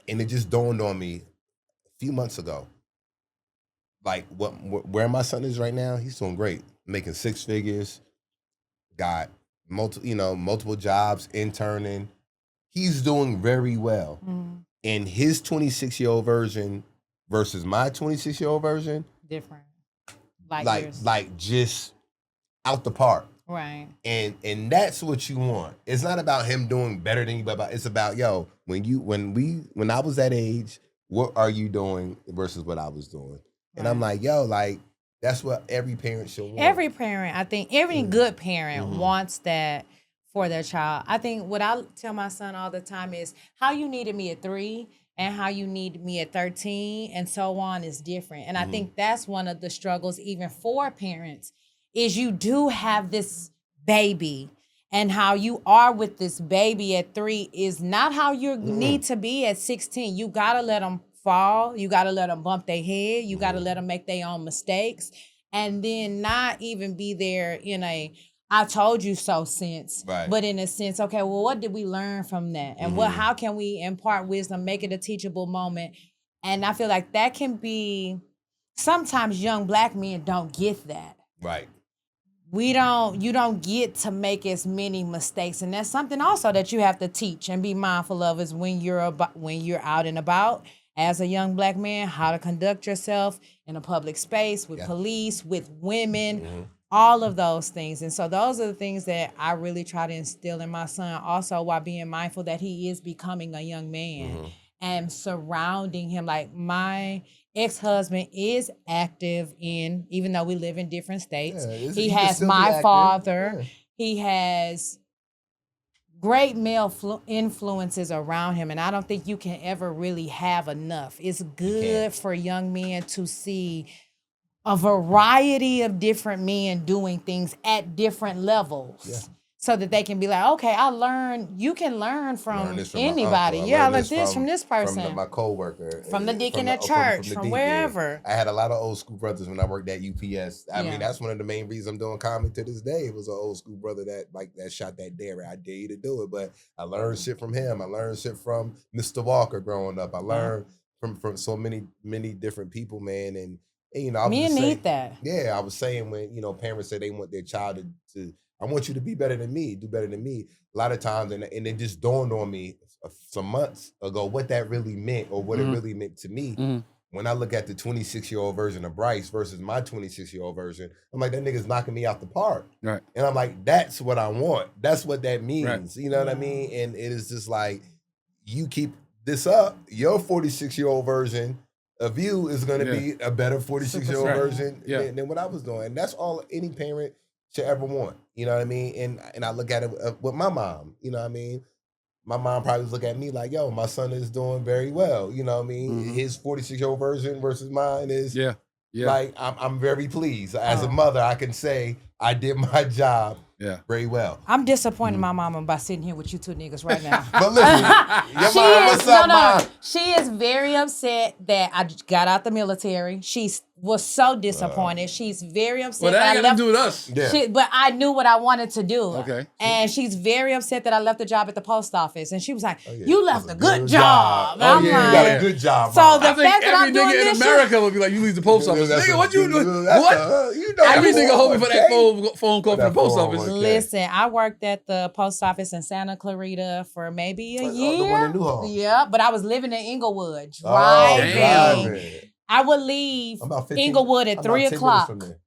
and it just dawned on me a few months ago, like where my son is right now, he's doing great, making 6 figures, got multiple jobs, interning. He's doing very well. And his 26-year-old version versus my 26-year-old version, different. Like just out the park. Right. And that's what you want. It's not about him doing better than you, but it's about, yo, when I was that age, what are you doing versus what I was doing? And I'm like, yo, like, that's what every parent should want. Every parent, I think, every good parent wants that for their child. I think what I tell my son all the time is how you needed me at 3 and how you need me at 13 and so on is different. And I think that's one of the struggles even for parents is you do have this baby, and how you are with this baby at 3 is not how you need to be at 16. You got to let them fall. You got to let them bump their head. You got to let them make their own mistakes, and then not even be there in a I told you so sense, but in a sense, okay, well, what did we learn from that? And how can we impart wisdom, make it a teachable moment? And I feel like that can be, sometimes young Black men don't get that. Right. You don't get to make as many mistakes. And that's something also that you have to teach and be mindful of is when you're out and about as a young Black man, how to conduct yourself in a public space with police, with women, all of those things. And so those are the things that I really try to instill in my son also, while being mindful that he is becoming a young man and surrounding him. Like my ex-husband is active in, even though we live in different states, he has my father, he has great male influences around him. And I don't think you can ever really have enough. It's good for young men to see a variety of different men doing things at different levels. So that they can be like, okay, you can learn from anybody. I learned this from this person. From my coworker. From the deacon at church, from wherever. I had a lot of old school brothers when I worked at UPS. I mean, that's one of the main reasons I'm doing comedy to this day. It was an old school brother that shot that dare. I dare you to do it. But I learned shit from him. I learned shit from Mr. Walker growing up. I learned from so many different people, man. And you know, men need that. Yeah, I was saying when, you know, parents say they want their child to I want you to be better than me, do better than me. A lot of times, and it just dawned on me some months ago what that really meant, or what it really meant to me. When I look at the 26-year-old version of Bryce versus my 26-year-old version, I'm like, that nigga's knocking me out the park. Right. And I'm like, that's what I want. That's what that means. Right. You know what I mean? And it is just like, you keep this up, your 46-year-old version of you is going to be a better 46-year-old version than what I was doing. And that's all any parent should ever want. You know what I mean? And I look at it with my mom. You know what I mean? My mom probably look at me like, yo, my son is doing very well. You know what I mean? His 46-year-old version versus mine is like, I'm very pleased. As a mother, I can say I did my job very well. I'm disappointed in my mama by sitting here with you two niggas right now. But listen, your mom, what's up, Mom? She is very upset that I got out the military. She's was so disappointed. She's very upset. Well, that that ain't I got left. to do with us. Yeah. But I knew what I wanted to do. Okay. And she's very upset that I left the job at the post office. And she was like, Oh, yeah. you left a good job. And Oh, I'm yeah, like, You got a good job, So Mom. the I think fact that every I'm doing nigga in this America would be like, you leave the post office. That's Nigga, a- what you doing? that's What? you know Every you nigga hold me for that okay. phone call from the That post phone office. was- Listen, I worked at the post office in Santa Clarita for maybe a Oh, year. the one in Newhall. Yeah, but I was living in Inglewood, Oh, driving. driving. I would leave I'm about 15 Inglewood I'm at about 3 10 minutes o'clock from there.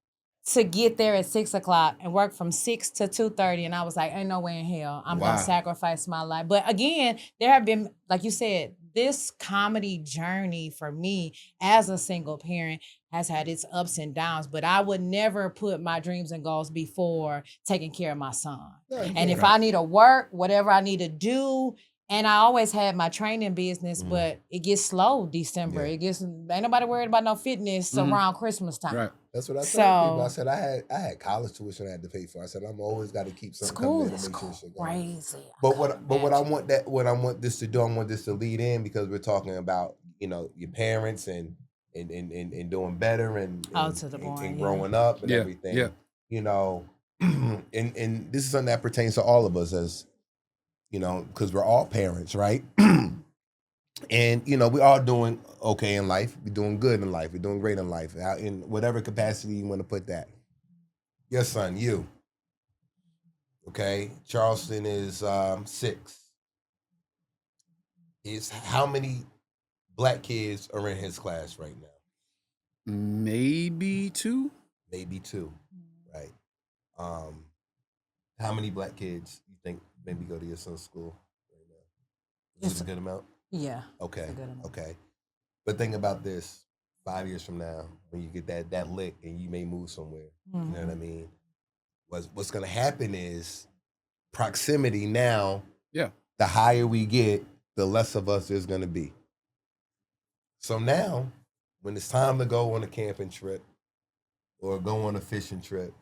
to get there at 6 o'clock and work from 6 to 2:30. And I was like, ain't no way in hell I'm Wow. gonna sacrifice my life. But again, there have been, like you said, this comedy journey for me as a single parent has had its ups and downs, but I would never put my dreams and goals before taking care of my son. No, you And can't. if I need to work, whatever I need to do, and I always had my training business, Mm. but it gets slow December. Yeah. It gets, ain't nobody worried about no fitness Mhm. around Christmas time. Right. That's what I So- told people. I said I had college tuition I had to pay for. I said I'm always got to keep something School coming in is to make sure shit going. crazy. But what I want this to do, I want this to lead in because we're talking about, you know, your parents and doing better and To the point, and yeah. growing up and Yeah, everything. yeah. You know, and this is something that pertains to all of us as, you know, because we're all parents, right? And, you know, we are doing okay in life. We're doing good in life. We're doing great in life. In whatever capacity you want to put that. Your son, you. Okay. Charleston is 6. How many black kids are in his class right now? Maybe 2. Maybe 2. Right. How many black kids you think maybe go to your son's school right now? Is this a good amount? Yeah. Okay. It's a good amount. Okay. But think about this: 5 years from now, when you get that lick and you may move somewhere, you know what I mean? What's going to happen is proximity. Now, Yeah. the higher we get, the less of us there's going to be. So now, when it's time to go on a camping trip or go on a fishing trip,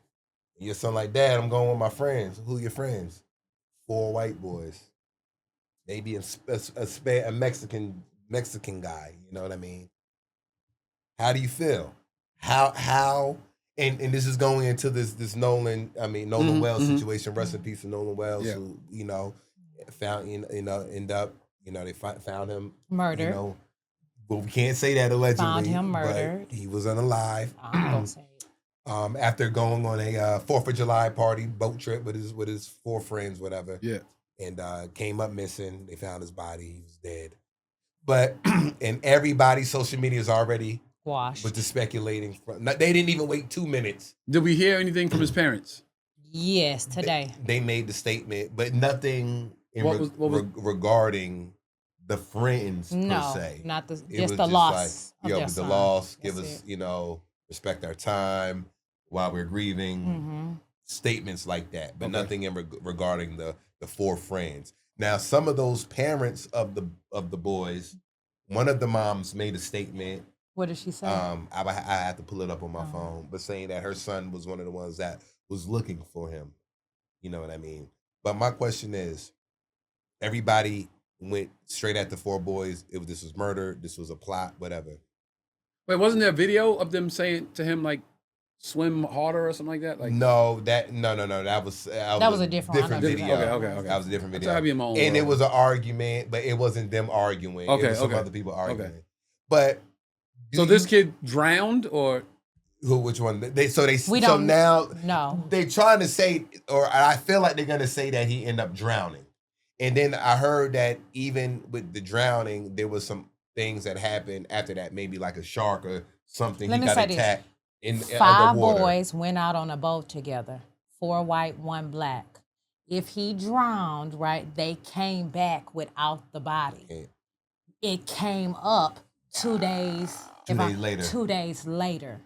and your son like, Dad, I'm going with my friends. Who are your friends? 4 white boys. Maybe a Mexican guy, you know what I mean? How do you feel? How and this is going into this Nolan Wells situation. Rest in peace to Nolan Wells, Yeah. who, you know, found end up, you know, they found him Murdered. You know, well, we can't say that allegedly. Found him but murdered. he was unalive. I'm gonna say it. After going on a 4th of July party boat trip with his 4 friends, whatever. Yeah. And came up missing. They found his body. He was dead. But and everybody's social media is already Washed. with the speculating. They didn't even wait 2 minutes. Did we hear anything from his parents? Yes, today. They made the statement, but nothing What was- regarding the friends No, per se. not the It just was the loss. Like, of their with the son. loss, That's give us, it. you know, respect our time while we're grieving. Mhm. Statements like that, but Okay. nothing in regarding the 4 friends. Now, some of those parents of the boys, one of the moms made a statement. What did she say? I have to pull it up on my Oh. phone, but saying that her son was one of the ones that was looking for him. You know what I mean? But my question is, everybody went straight at the 4 boys. This was murder. This was a plot. Whatever. Wait, wasn't there a video of them saying to him like swim harder or something like that? Like No. That was a different one. video. Okay. That was a different video. That's how I be in my own And it world. was an argument, but it wasn't them arguing. Okay, It was some okay. other people arguing. Okay. But So this kid drowned or which one? We So don't- now No. they're trying to say, or I feel like they're gonna say that he ended up drowning. And then I heard that even with the drowning, there was some things that happened after that, maybe like a shark or something. Let he me got say this. attacked in 5 the water. boys went out on a boat together. 4 white, 1 black. If he drowned, right, they came back without the body. Okay. It came up 2 days. 2 days later. 2 days later.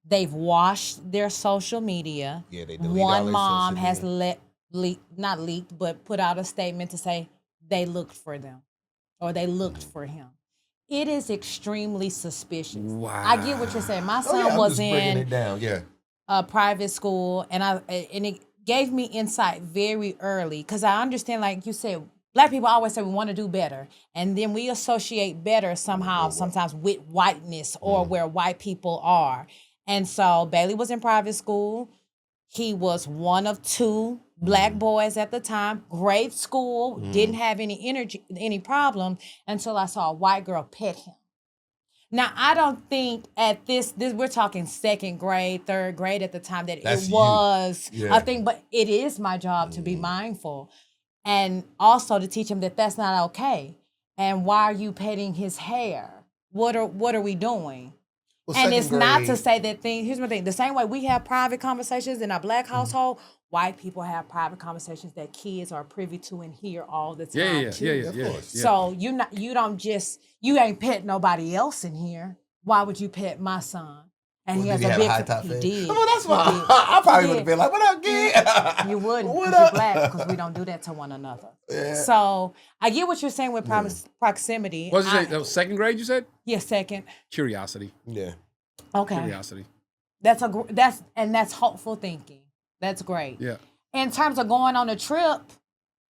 They've washed their social media. Yeah, they deleted all One their mom social has media. not leaked, but put out a statement to say they looked for them or they looked for him. It is extremely suspicious. Wow. I get what you're saying. My Oh, son yeah, I'm was just breaking in it down. Yeah. a private school, and it gave me insight very early because I understand, like you said, Black people always say we want to do better. And then we associate better somehow, sometimes with whiteness or where white people are. And so Bailey was in private school. He was one of 2 Black boys at the time. Grade school, didn't have any problem until I saw a white girl pet him. Now, I don't think at this we're talking 2nd grade, 3rd grade at the time that it was a thing, but it is my job to be mindful and also to teach him that that's not okay. And why are you petting his hair? What are we doing? Well, and it's not to grade- say that thing. Here's my thing: the same way we have private conversations in our Black household, white people have private conversations that kids are privy to and hear all the time. Yeah. So you ain't pet nobody else in here. Why would you pet my son? And Well, he has did he a have big. a high top He fan? did. Oh, that's why He did. I probably He would have did. been like, "What up, kid?" You wouldn't, What because you're up? Black, because we don't do that to one another. Yeah. So I get what you're saying with proximity. What was you saying? That was 2nd grade, you said? Yeah, 2nd. Curiosity. Yeah. Okay. Curiosity. That's hopeful thinking. That's great. Yeah. In terms of going on a trip,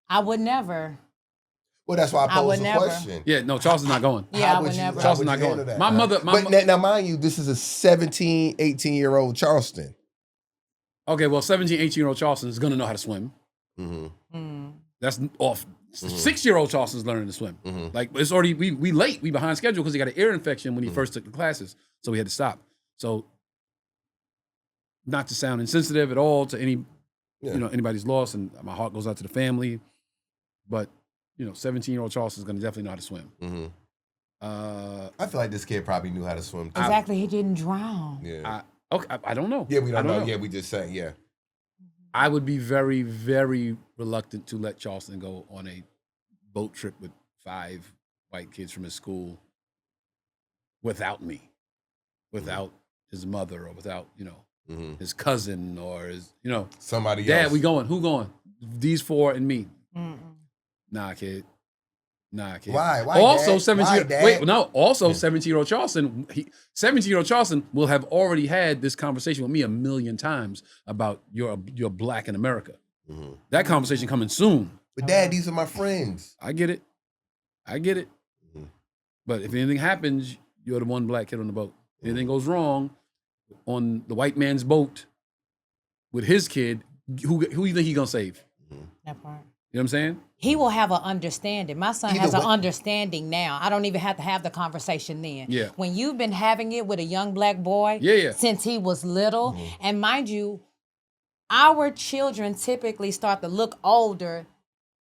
I would never. Well, that's why I would posed the never. question. Yeah, no, Charles is not going. Yeah, I How would you- never. how Charles would is not you handle going. that? My mother- But now, mind you, this is a 17, 18-year-old Charleston. Okay, well, 17, 18-year-old Charleston is going to know how to swim. That's off. 6-year-old Charleston's learning to swim. Like, it's already, we late. We behind schedule because he got an ear infection when he first took the classes. So we had to stop. So, not to sound insensitive at all to anybody's loss, and my heart goes out to the family. But, 17-year-old Charleston's going to definitely know how to swim. I feel like this kid probably knew how to swim too. Exactly, he didn't drown. Yeah. I don't know. Yeah, we I don't know. Yeah, we just saying, yeah. I would be very, very reluctant to let Charleston go on a boat trip with 5 white kids from his school without me, without his mother, or without, his cousin or his, Somebody Dad, else. we going. Who going? These 4 and me. Nah, kid. Why? Why, Also, Dad? 17. Why, Dad? Wait, no. Also, 17-year-old Charleston. 17-year-old Charleston will have already had this conversation with me a million times about you're Black in America. That conversation coming soon. But Dad, these are my friends. I get it. But if anything happens, you're the one Black kid on the boat. If anything goes wrong on the white man's boat with his kid, who you think he gonna save? That part. You know what I'm saying? He will have an understanding. My son Either has an way. understanding now. I don't even have to have the conversation then. Yeah. When you've been having it with a young Black boy Yeah. since he was little, and mind you, our children typically start to look older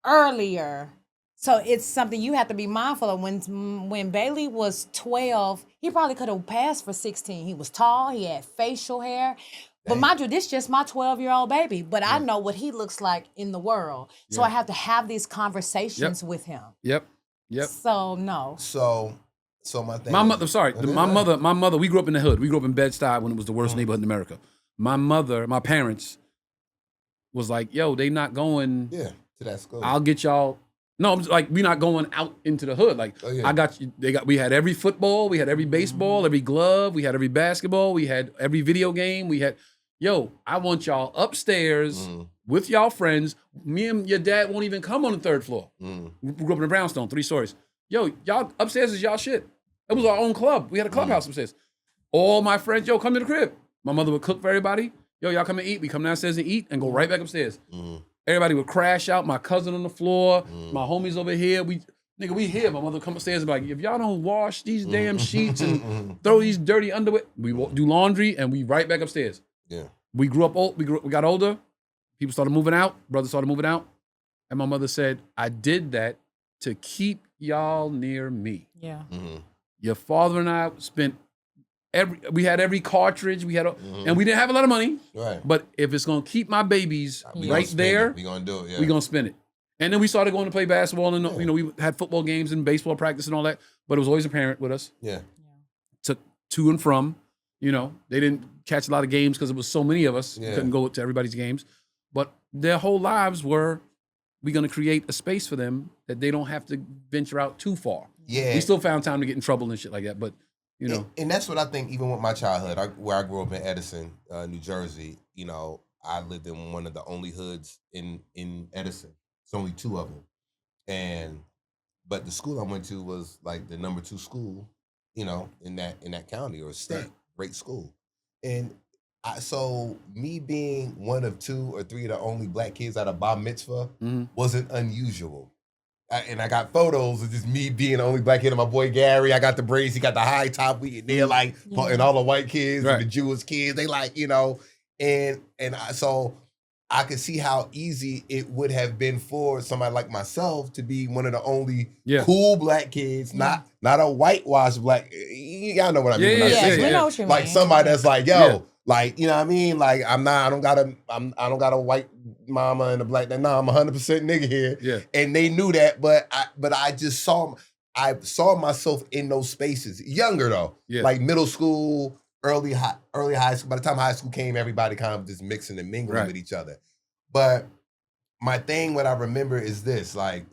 earlier. So it's something you have to be mindful of. When Bailey was 12, he probably could have passed for 16. He was tall, he had facial hair. But mind you, this is just my 12-year-old baby. But I know what he looks like in the world. So I have to have these conversations with him. Yep. So no. So my thing. My mother, my mother, we grew up in the hood. We grew up in Bed-Stuy when it was the worst neighborhood in America. My parents was like, yo, they not going. Yeah, to that school. I'll get y'all. No, I'm like, we not going out into the hood. Like, I got you. We had every football, we had every baseball, every glove, we had every basketball, we had every video game. We had, I want y'all upstairs with y'all friends. Me and your dad won't even come on the 3rd floor. We grew up in a brownstone, 3 stories. Y'all upstairs is y'all shit. It was our own club. We had a clubhouse upstairs. All my friends, come to the crib. My mother would cook for everybody. Y'all come and eat. We come downstairs and eat and go right back upstairs. Everybody would crash out. My cousin on the floor, my homies over here. We here. My mother would come upstairs and be like, if y'all don't wash these damn sheets and throw these dirty underwear, we do laundry and we right back upstairs. Yeah. We grew up old. We got older. People started moving out. Brothers started moving out. And my mother said, I did that to keep y'all near me. Yeah. Your father and I spent we had every cartridge. We had, and we didn't have a lot of money. Right. But if it's gonna keep my babies right there, we gonna do it. Yeah. we gonna spend it. And then we started going to play basketball, and we had football games and baseball practice and all that. But it was always a parent with us. Yeah. Took to and from. They didn't catch a lot of games because there was so many of us. Yeah. Couldn't go to everybody's games. But their whole lives were, we're gonna create a space for them that they don't have to venture out too far. Yeah. We still found time to get in trouble and shit like that. But And that's what I think, even with my childhood, where I grew up in Edison, New Jersey, I lived in one of the only hoods in Edison. It's only 2 of them. But the school I went to was like the number 2 school, in that county or state, great school. And so me being one of 2 or 3 of the only black kids at a bar mitzvah wasn't unusual. And I got photos of just me being the only black kid and my boy Gary. I got the braids, he got the high top. They're like, and all the white kids and the Jewish kids, they like, so I could see how easy it would have been for somebody like myself to be one of the only cool black kids, not a whitewashed black. Y'all know what I mean. We know what you mean. Like somebody that's like, yo, like, you know what I mean? Like I don't got a white mama and a black. No, I'm 100% nigga here. Yeah. And they knew that, but I just saw myself in those spaces. Younger though, like middle school, early high school. By the time high school came, everybody kind of just mixing and mingling with each other. But my thing, what I remember is this: like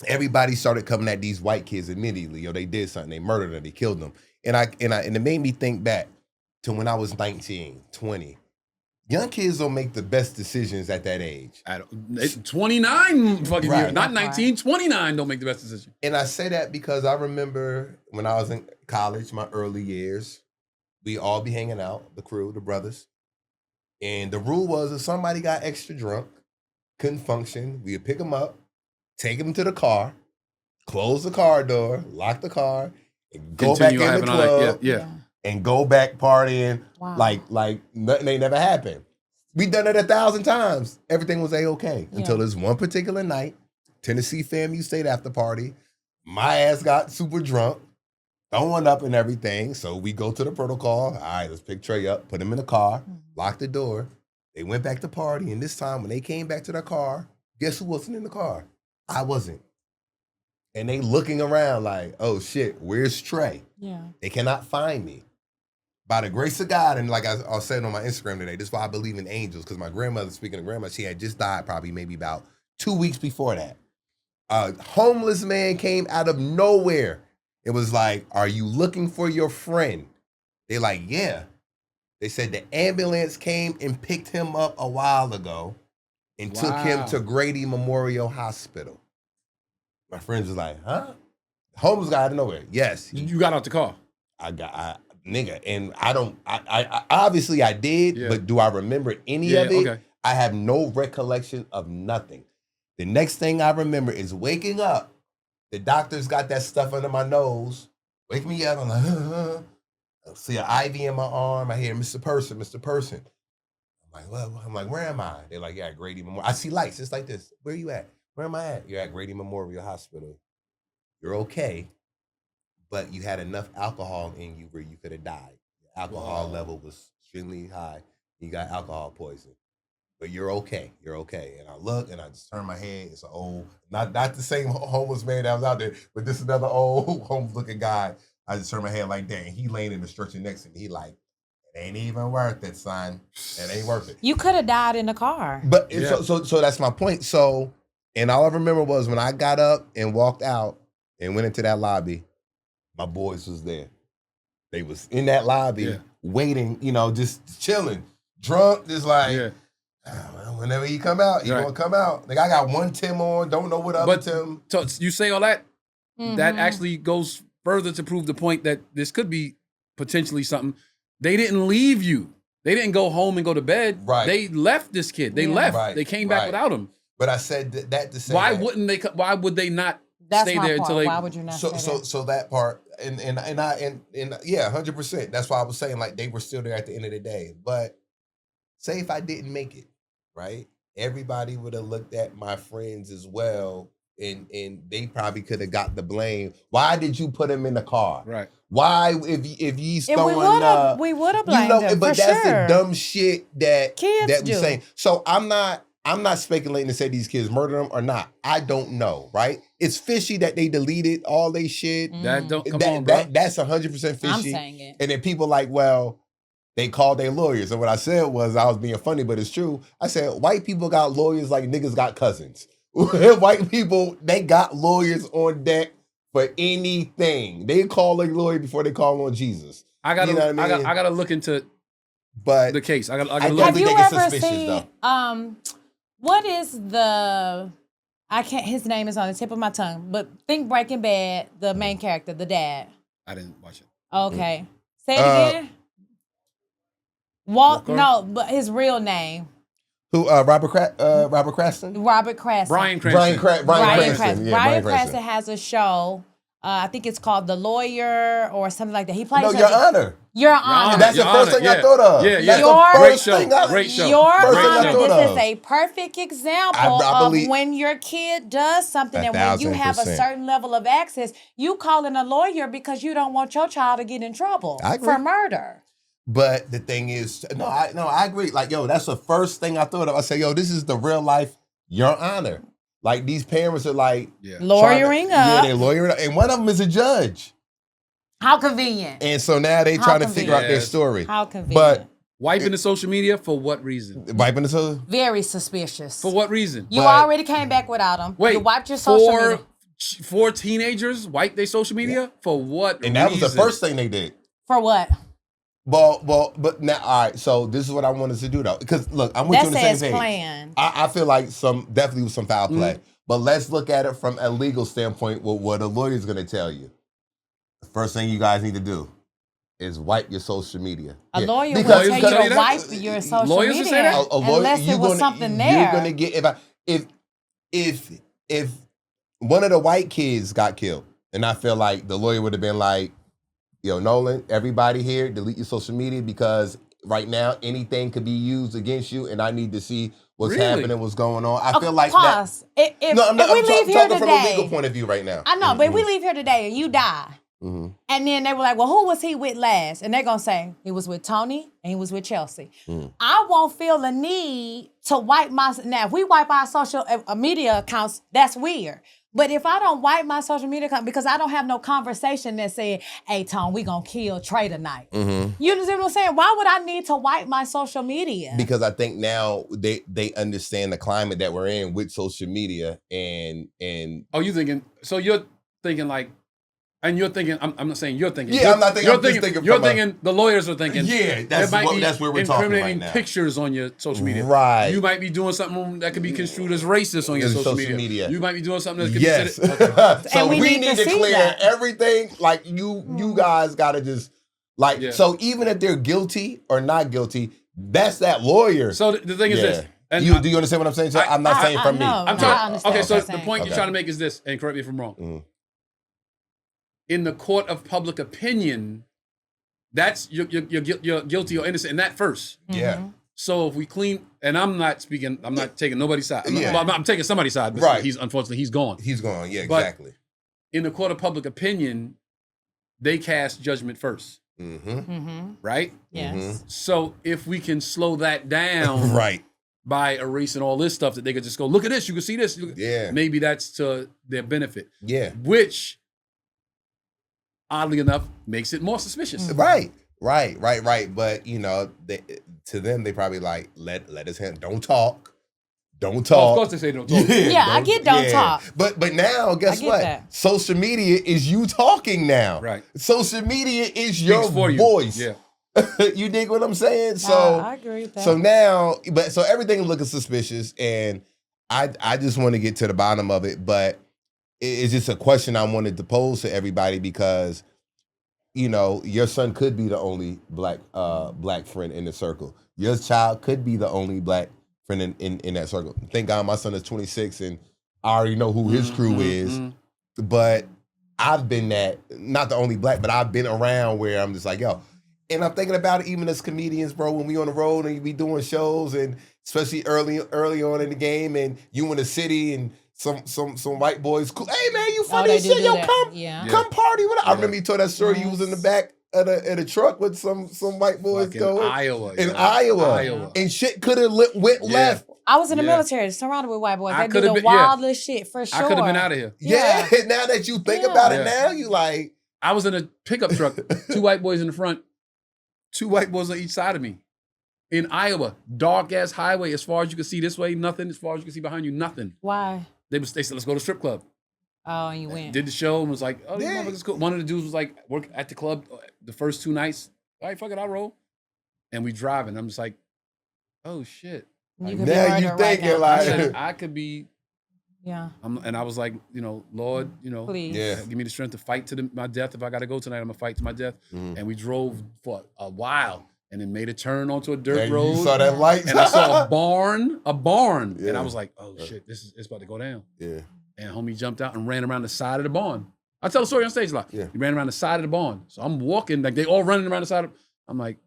everybody started coming at these white kids immediately. They did something, they murdered them, they killed them, and it made me think back to when I was 19, 20. Young kids don't make the best decisions at that age. 29 fucking years, not 19, 29 don't make the best decision. And I say that because I remember when I was in college, my early years, we all be hanging out, the crew, the brothers. And the rule was if somebody got extra drunk, couldn't function, we'd pick them up, take them to the car, close the car door, lock the car, and go back in the club. And go back partying like nothing ain't never happened. We done it 1,000 times. Everything was A-okay until this one particular night. Tennessee FAMU stayed after party. My ass got super drunk, throwing up and everything. So we go to the protocol. All right, let's pick Trey up, put him in the car, lock the door. They went back to party. And this time when they came back to their car, guess who wasn't in the car? I wasn't. And they looking around like, oh shit, where's Trey? Yeah. They cannot find me. By the grace of God, and like I was saying on my Instagram today, this is why I believe in angels, because my grandmother, speaking of grandma, she had just died probably maybe about 2 weeks before that. A homeless man came out of nowhere. It was like, are you looking for your friend? They're like, yeah. They said the ambulance came and picked him up a while ago and took him to Grady Memorial Hospital. My friends was like, huh? Homeless guy out of nowhere. Yes. You got out the car. Nigga, and I obviously I did, but do I remember any of it? Okay. I have no recollection of nothing. The next thing I remember is waking up. The doctor's got that stuff under my nose. Wake me up. I'm like, I see an IV in my arm. I hear Mr. Person. I'm like, well, where am I? They're like, yeah, Grady Memorial. I see lights. It's like this. Where you at? Where am I at? You're at Grady Memorial Hospital. You're okay. But you had enough alcohol in you where you could have died. The alcohol level was extremely high. You got alcohol poison. But you're okay. You're okay. And I look and I just turn my head. It's an old, not the same homeless man that was out there, but this is another old homeless looking guy. I just turn my head like that. And he laying in the stretcher next to me. He like, it ain't even worth it, son. It ain't worth it. You could have died in the car. But so that's my point. So, and all I remember was when I got up and walked out and went into that lobby, my boys was there. They was in that lobby waiting, just chilling, drunk, just like, whenever he come out, he gonna come out. Like I got one Tim on, don't know what other Tim. So you say all that, that actually goes further to prove the point that this could be potentially something. They didn't leave you. They didn't go home and go to bed. Right. They left this kid. They left. Right. They came back without him. But I said that to say why wouldn't they? Why would they not? That's stay my there part. until they. Why would you not? So that part, and yeah, 100%. That's why I was saying like they were still there at the end of the day. But say if I didn't make it, right? Everybody would have looked at my friends as well, and they probably could have got the blame. Why did you put him in the car? Right. Why if he's throwing up? We would have blamed him. But for that's sure. the dumb shit that Kids we do. saying. So I'm not speculating to say these kids murdered them or not. I don't know, right? It's fishy that they deleted all they shit. That don't come on, bro. That's 100% fishy. I'm saying it. And then people like, well, they called their lawyers. And what I said was, I was being funny, but it's true. I said, white people got lawyers like niggas got cousins. White people, they got lawyers on deck for anything. They call a lawyer before they call on Jesus. I gotta look into the case. I gotta look. Have you ever seen? What is the I can't. His name is on the tip of my tongue. But think Breaking Bad, the main character, the dad. I didn't watch it. Okay. Say it again. Walker? No, but his real name. Who? Robert Cranston? Robert Cranston. Bryan Cranston. Bryan Cranston. Yeah, Bryan Cranston has a show. I think it's called The Lawyer or something like that. He plays. No, Your Honor. Your Honor. That's the first thing I thought of. Yeah, That's Your- the first Great thing show. Great show. Your First thing I Honor, thought this of. is a perfect example I of believe- when your kid does something and when you have a 1,000%. certain level of access, you calling a lawyer because you don't want your child to get in trouble I agree. for murder. But the thing is, I agree. Like, yo, that's the first thing I thought of. I said, yo, this is the real life Your Honor. Like, these parents are like Lawyering Yeah, up. they're lawyering up. And one of them is a judge. How convenient. And so now they How trying to figure out their convenient. story. How convenient. But Wiping the social media for what reason? wiping the social. Very suspicious. For what reason? You But- already came back without them. Wait, You wiped your social media. four teenagers wipe their social media for what? And that was the reason? first thing they did. For what? But now, all right. So this is what I wanted to do though, because look, I'm with you on the same That says page. planned. I feel like definitely was some foul play. But let's look at it from a legal standpoint. What a lawyer's going to tell you. The first thing you guys need to do is wipe your social media. A lawyer will Because- tell you because- to wipe your social Lawyers will media say that? unless you it was gonna- something there. You're gonna get if one of the white kids got killed, and I feel like the lawyer would have been like, "Yo, Nolan, everybody here, delete your social media because right now anything could be used against you, and I need to see what's Really? happening, what's going on." I feel like Pause. If I'm we leave here talking from a legal today, point of view right now. I know, but if we leave here today and you die, Mhm. and then they were like, well, who was he with last? And they're going to say, he was with Tony and he was with Chelsea. I won't feel the need to wipe my... Now, if we wipe our social media accounts, that's weird. But if I don't wipe my social media account, because I don't have no conversation that said, hey, Tone, we going to kill Trey tonight. You understand what I'm saying? Why would I need to wipe my social media? Because I think now they understand the climate that we're in with social media and Oh, you thinking? So you're thinking like, and you're thinking. I'm not saying you're thinking. Yeah, You're, I'm not thinking- You're I'm just thinking. thinking You're from a- thinking. The lawyers are thinking. Yeah, there might be that's where we're talking right incriminating now. pictures on your social media. Right. You might be doing something that could be construed as racist on your As social social media. You might be doing something that could Yes. be considered. Okay. So And we we need need to to see clear that. everything. Like you guys gotta just like Yeah. so even if they're guilty or not guilty, that's that lawyer. So the thing is this. And Do you understand what I'm saying? So I'm not saying from me. know. I'm I talking. understand Okay, what so you're the saying. point you're Okay. trying to make is this, and correct me if I'm wrong. Mm. In the court of public opinion, that's you're guilty or innocent in that first. Yeah. So if we clean, and I'm not taking nobody's side. Yeah. I'm taking somebody's side, but Right. unfortunately he's gone. He's gone. Yeah, But- exactly. In the court of public opinion, they cast judgment first, Mm-hmm. right? Yes. So if we can slow that down Right. by erasing all this stuff that they could just go, look at this, you can see this. Yeah. Maybe that's to their benefit, Yeah. which oddly enough makes it more suspicious. Right. But to them, they probably like let us handle. Don't talk. Don't Well, talk. of course they say don't talk. Yeah, I get don't talk. But now, guess I get what? that. Social media is you talking now. Right. Social media is your Speaks for you. voice. Yeah. You dig what I'm saying? So I agree with that. So now, so everything looking suspicious, and I just want to get to the bottom of it. But it's just a question I wanted to pose to everybody because, your son could be the only black friend in the circle. Your child could be the only black friend in that circle. Thank God my son is 26 and I already know who his crew is. But I've been not the only black, but I've been around where I'm just like, yo. And I'm thinking about it even as comedians, bro, when we on the road and you be doing shows and especially early on in the game and you in the city and some white boys, cool. Hey man, you funny they as do shit. do Yo, that. come Yeah. come party with us. I remember you told that story. You was in the back of a truck with some white boys Like in going Iowa. in yeah. Iowa. And shit could have went left. I was in the Yeah. military, surrounded with white boys. I They do coulda the been- yeah. wildest shit for sure. I could have been out of here. Yeah. Now that you think Yeah. about it, Yeah. now you like, I was in a pickup truck, 2 white boys in the front, 2 white boys on each side of me. In Iowa, dark ass highway. As far as you can see this way, nothing. As far as you can see behind you, nothing. Why? They said, let's go to strip club. Oh, and you went. Did the show and was like, oh, these Yeah. motherfuckers cool. One of the dudes was like, work at the club the first 2 nights. All right, fuck it, I'll roll. And we driving. I'm just like, oh shit. You could be now you murdered right thinking now. I like, said, I could be Yeah. And I was like, Lord, Please. give me the strength to fight to my death. If I got to go tonight, I'm gonna fight to my death. And we drove for a while, and then made a turn onto a dirt road. You saw that light, and I saw a barn, and I was like, oh shit, it's about to go down. Yeah. And homie jumped out and ran around the side of the barn. I tell the story on stage a lot. Yeah. He ran around the side of the barn. So I'm walking, like they all running around the side of. I'm like,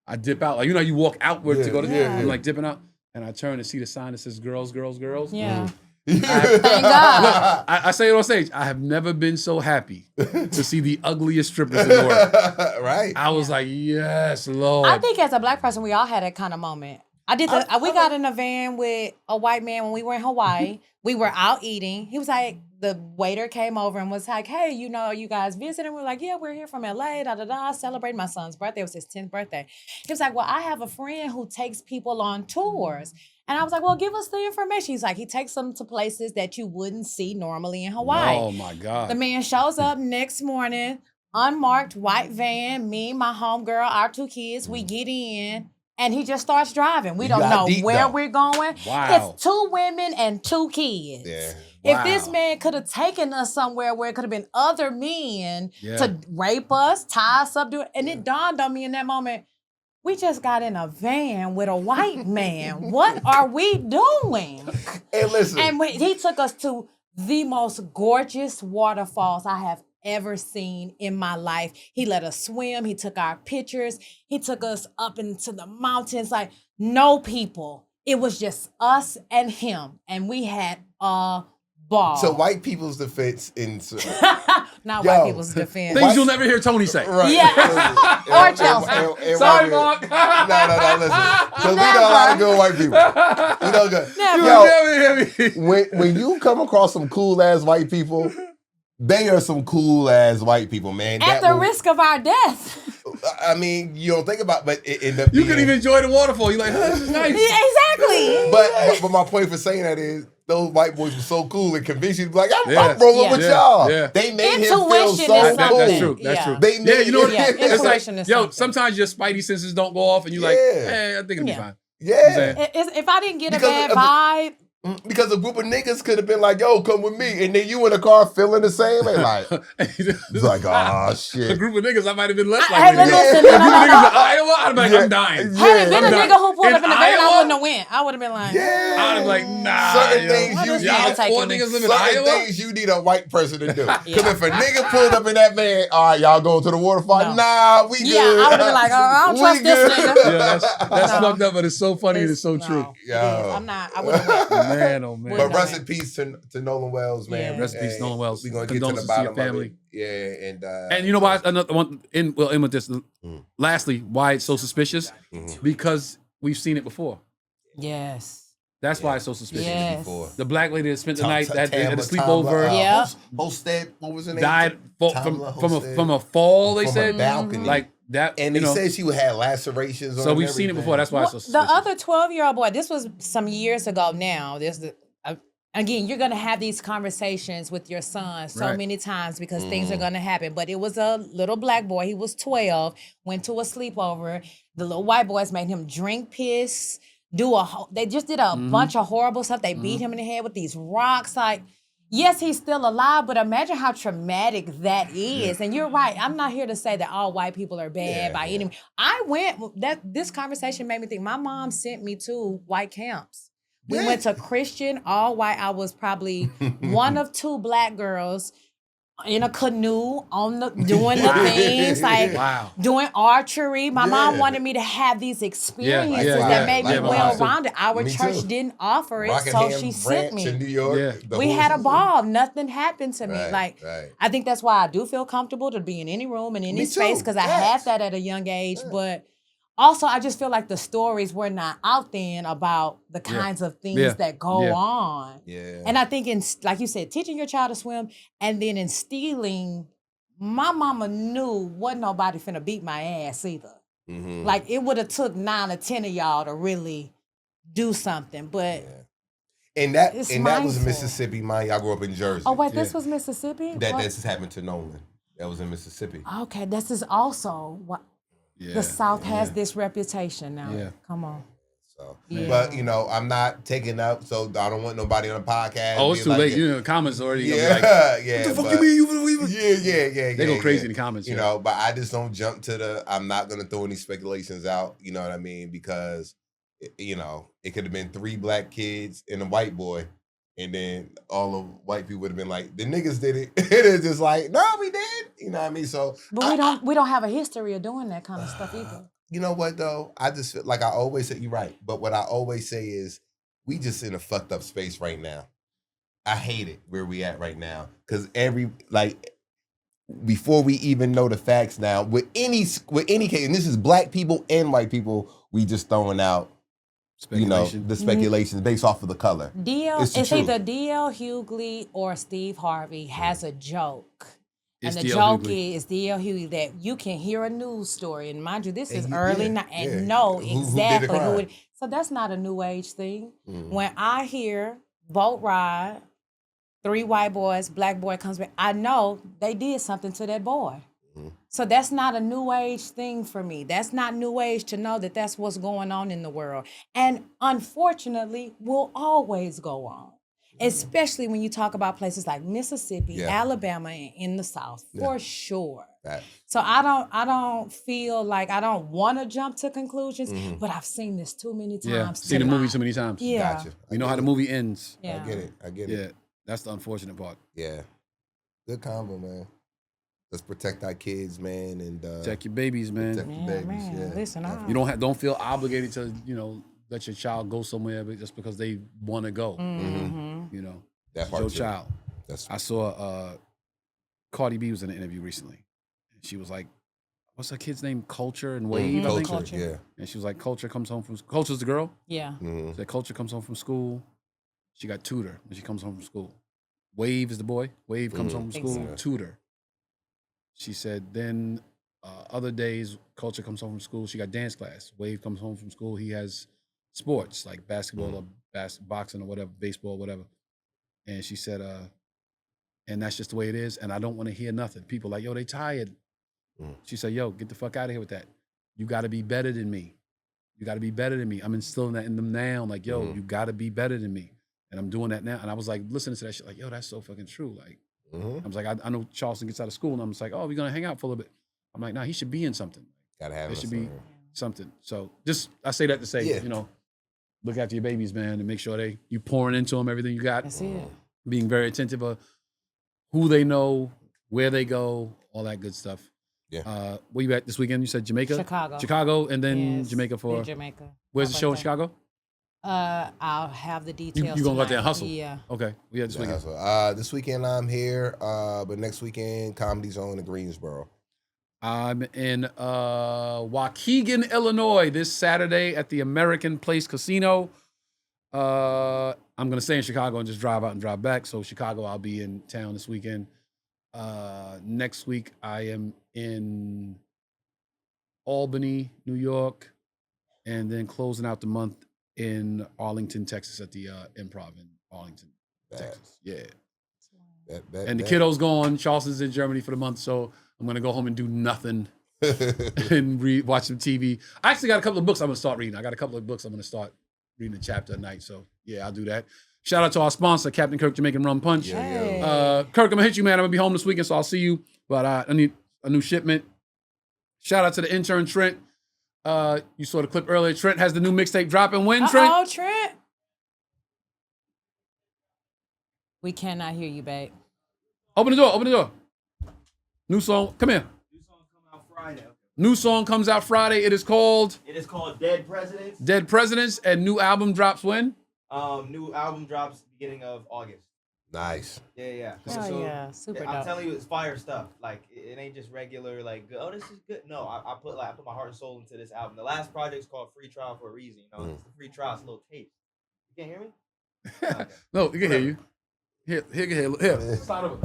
I dip out, like you walk outward to go to. I'm like dipping out, and I turn and see the sign that says "Girls, Girls, Girls." Yeah. Thank God. Look, I say it on stage. I have never been so happy to see the ugliest strippers in the world. Right. I was like, yes, Lord. I think as a black person, we all had that kind of moment. We got in a van with a white man when we were in Hawaii. We were out eating. He was like, the waiter came over and was like, hey, you guys visiting? We were like, yeah, we're here from LA, celebrating my son's birthday. It was his 10th birthday. He was like, well, I have a friend who takes people on tours. And I was like, well, give us the information. He's like, he takes them to places that you wouldn't see normally in Hawaii. Oh, my God. The man shows up next morning, unmarked white van, me, my homegirl, our 2 kids, we get in. And he just starts driving. We don't know where we're going. Wow. It's 2 women and 2 kids. Yeah. If this man could have taken us somewhere where it could have been other men to rape us, tie us up, and it dawned on me in that moment, we just got in a van with a white man. What are we doing? Hey, listen. And he took us to the most gorgeous waterfalls I have ever seen in my life. He let us swim. He took our pictures. He took us up into the mountains, like no people. It was just us and him. And we had a ball. So white people's defense Not white people's defense. Things you'll never hear Tony say. Right. Yeah. Or Chelsea. Sorry, Mark. No, listen. Because we know a lot of good white people. We know good. Never. Yo, never hear me. When you come across some cool-ass white people, they are some cool-ass white people, man. At the risk of our death. I mean, you don't think about, but it ended up You can even enjoy the waterfall. You're like, this is nice. Yeah, exactly. But my point for saying that is, those white boys were so cool and convinced you to be like, I'm rolling with y'all. Yeah. They made him feel Intuition so is cool. That's true. That's true. They made you know what Yeah, it is? It's intuition like, is yo, something. sometimes your spidey senses don't go off and you're like, hey, I think it'll be fine. Yeah. If I didn't get Because a bad vibe, because a group of niggas could have been like, yo, come with me. And then you in the car feeling the same. And like, it's like, oh, shit. A group of niggas, I might have been less hey, likely to go. listen, A group of niggas in Iowa, I'd be like, I'm dying. had it been a nigga who pulled In up in the van, I Iowa? wouldn't have went. I would have been like, Yeah. I'd be like, nah. Certain yo. things What you is need. y'all Y'all taking four me? niggas live in Certain Iowa? things you need a white person to do. Because Yeah. if a nigga pulled up in that van, all right, y'all going to the waterfall? No. Nah, we good. yeah, I would have been like, I don't We trust this good. nigga. Yeah, that's No. fucked up, but it's so funny and it's so No, true. it is. Yo. I'm not, I wouldn't have went. Man, oh man. Wouldn't But have rest went. in peace to Nolan Wells, man. Yeah. Rest in peace, Nolan Wells. We're going to get to the Condolences to your bottom of family. it. Yeah, And you know why? Another one. End with this. Lastly, why it's so suspicious? Because we've seen it before. Yes. That's why it's so suspicious. Yes. The black lady that spent the night at the Tamla, sleepover Yeah. Hosted, what was her name? died Tamla Hosted. from a fall. They From a said balcony. like that. And they said she would have lacerations on so. her We've and seen it everything. before. That's why it's so The suspicious. other 12-year-old boy, this was some years ago now. Again, you're going to have these conversations with your son so Right. many times because things are going to happen. But it was a little black boy. He was 12, went to a sleepover. The little white boys made him drink piss, they just did a bunch of horrible stuff. They beat him in the head with these rocks. Like, yes, he's still alive, but imagine how traumatic that is. And you're right. I'm not here to say that all white people are bad by any means. This conversation made me think my mom sent me to white camps. We went to Christian, all white. I was probably one of 2 black girls in a canoe doing the things, like doing archery. My mom wanted me to have these experiences that made me well-rounded. Our church didn't offer it, so she sent me. In New York, We had a ball. Nothing happened to me. Right. I think that's why I do feel comfortable to be in any room, in any Me space, too. because I had that at a young age, but also, I just feel like the stories were not out then about the kinds of things that go on. Yeah. And I think like you said, teaching your child to swim and then instilling, my mama knew wasn't nobody finna beat my ass either. Like it would have took 9 or 10 of y'all to really do something, but And that it's was mindful. Mississippi, mind. I grew up in Jersey. Oh wait, this was Mississippi? This happened to Nolan. That was in Mississippi. Okay, this is also what the South has this reputation now. Yeah. Come on. So, Yeah. but I'm not taking up, so I don't want nobody on the podcast. Oh, it's too late. The comments already. Yeah, like, yeah. What the fuck you mean? You believe it? Yeah. They go crazy in the comments. But I just don't jump to I'm not gonna throw any speculations out. You know what I mean? Because it could have been 3 black kids and a white boy. And then all the white people would have been like, the niggas did it. It is just like, no, we did. You know what I mean? So, but we don't have a history of doing that kind of stuff either. You know what though? I just feel like I always say, you're right. But what I always say is, we just in a fucked up space right now. I hate it where we at right now. Cause before we even know the facts now, with any case, and this is black people and white people, we just throwing out the speculations based off of the color. It's either D.L. Hughley or Steve Harvey has a joke. And the joke is D.L. Hughley that you can hear a news story. And mind you, this is early night and know exactly who it is. So that's not a new age thing. When I hear boat ride, 3 white boys, black boy comes back, I know they did something to that boy. So that's not a new age thing for me. That's not new age to know that that's what's going on in the world. And unfortunately, will always go on. Especially when you talk about places like Mississippi, Alabama, and in the South, for sure. So I don't feel like I don't want to jump to conclusions, but I've seen this too many times. Yeah, seen the movie too many times. Yeah. Gotcha. You know how the movie ends. Yeah. I get it. Yeah, that's the unfortunate part. Yeah. Good combo, man. Let's protect our kids, man, and protect your babies, man. Protect your babies. Man. Yeah. Listen, you don't feel obligated to let your child go somewhere just because they want to go. That part your too. child. I saw Cardi B was in an interview recently, and she was like, "What's her kid's name? Culture and Wave, I think." Culture. Yeah. And she was like, "Culture comes home from Culture's the girl." Yeah. That Culture comes home from school. She got tutor when she comes home from school. Wave is the boy. Wave comes home from school. Exactly. Tutor. She said then other days, Culture comes home from school. She got dance class. Wave comes home from school. He has sports like basketball or boxing or whatever, baseball, whatever. And she said, and that's just the way it is. And I don't want to hear nothing. People like, yo, they tired. She said, yo, get the fuck out of here with that. You got to be better than me. You got to be better than me. I'm instilling that in them now. Like, yo, you got to be better than me. And I'm doing that now. And I was like, listening to that shit, like, yo, that's so fucking true. Like, I was like, I know Charleston gets out of school, and I'm just like, oh, we're gonna hang out for a little bit. I'm like, nah, he should be in something. Gotta have it. Should be something. So I say that to say, look after your babies, man, and make sure you pouring into them everything you got. That's it. Being very attentive of who they know, where they go, all that good stuff. Yeah. Where you at this weekend? You said Jamaica? Chicago, and then Jamaica for Jamaica. Where's the show in Chicago? I'll have the details. You gonna go out there and hustle? Yeah. Okay. Yeah, this weekend. This weekend I'm here, but next weekend Comedy Zone in Greensboro. I'm in Waukegan, Illinois this Saturday at the American Place Casino. I'm gonna stay in Chicago and just drive out and drive back. So Chicago, I'll be in town this weekend. Next week I am in Albany, New York, and then closing out the month in Arlington, Texas at the Improv in Arlington, Texas. Yeah. And the kiddo's gone. Charleston's in Germany for the month, so I'm going to go home and do nothing and watch some TV. I actually got a couple of books I'm going to start reading. I got a couple of books I'm going to start reading a chapter a night, so yeah, I'll do that. Shout out to our sponsor, Captain Kirk Jamaican Rum Punch. Hey. Kirk, I'm going to hit you, man. I'm going to be home this weekend, so I'll see you. But I need a new shipment. Shout out to the intern, Trent. You saw the clip earlier. Trent has the new mixtape dropping. When, Trent? Oh, Trent. We cannot hear you, babe. Open the door. New song. Come here. New song coming out Friday. New song comes out Friday. It is called Dead Presidents. Dead Presidents. And new album drops when? New album drops beginning of August. Nice. Yeah. Oh, yeah. Super dope. I'm telling you, it's fire stuff. Like, it ain't just regular, like, oh, this is good. No, I put my heart and soul into this album. The last project's called Free Trial for a reason. It's the free trial. It's a little tape. You can't hear me? Okay. No, you can hear you. Here. Slide over.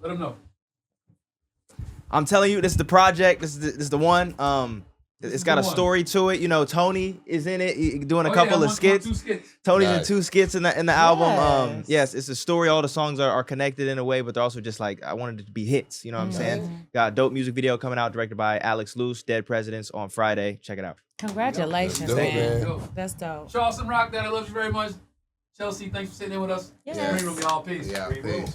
Let them know. I'm telling you, this is the project. This is the one. It's got a story to it. You know, Tony is in it, doing a couple of skits. skits. Tony's in 2 skits in the album. Yes. Yes, it's a story. All the songs are connected in a way, but they're also just like, I wanted it to be hits. You know what I'm saying? Got a dope music video coming out, directed by Alex Luce, Dead Presidents, on Friday. Check it out. Congratulations, That's dope, man. man. That's dope. Charleston Rock, that I love you very much. Chelsea, thanks for sitting in with us. Yes. Green Room, y'all. Peace. Yeah, peace.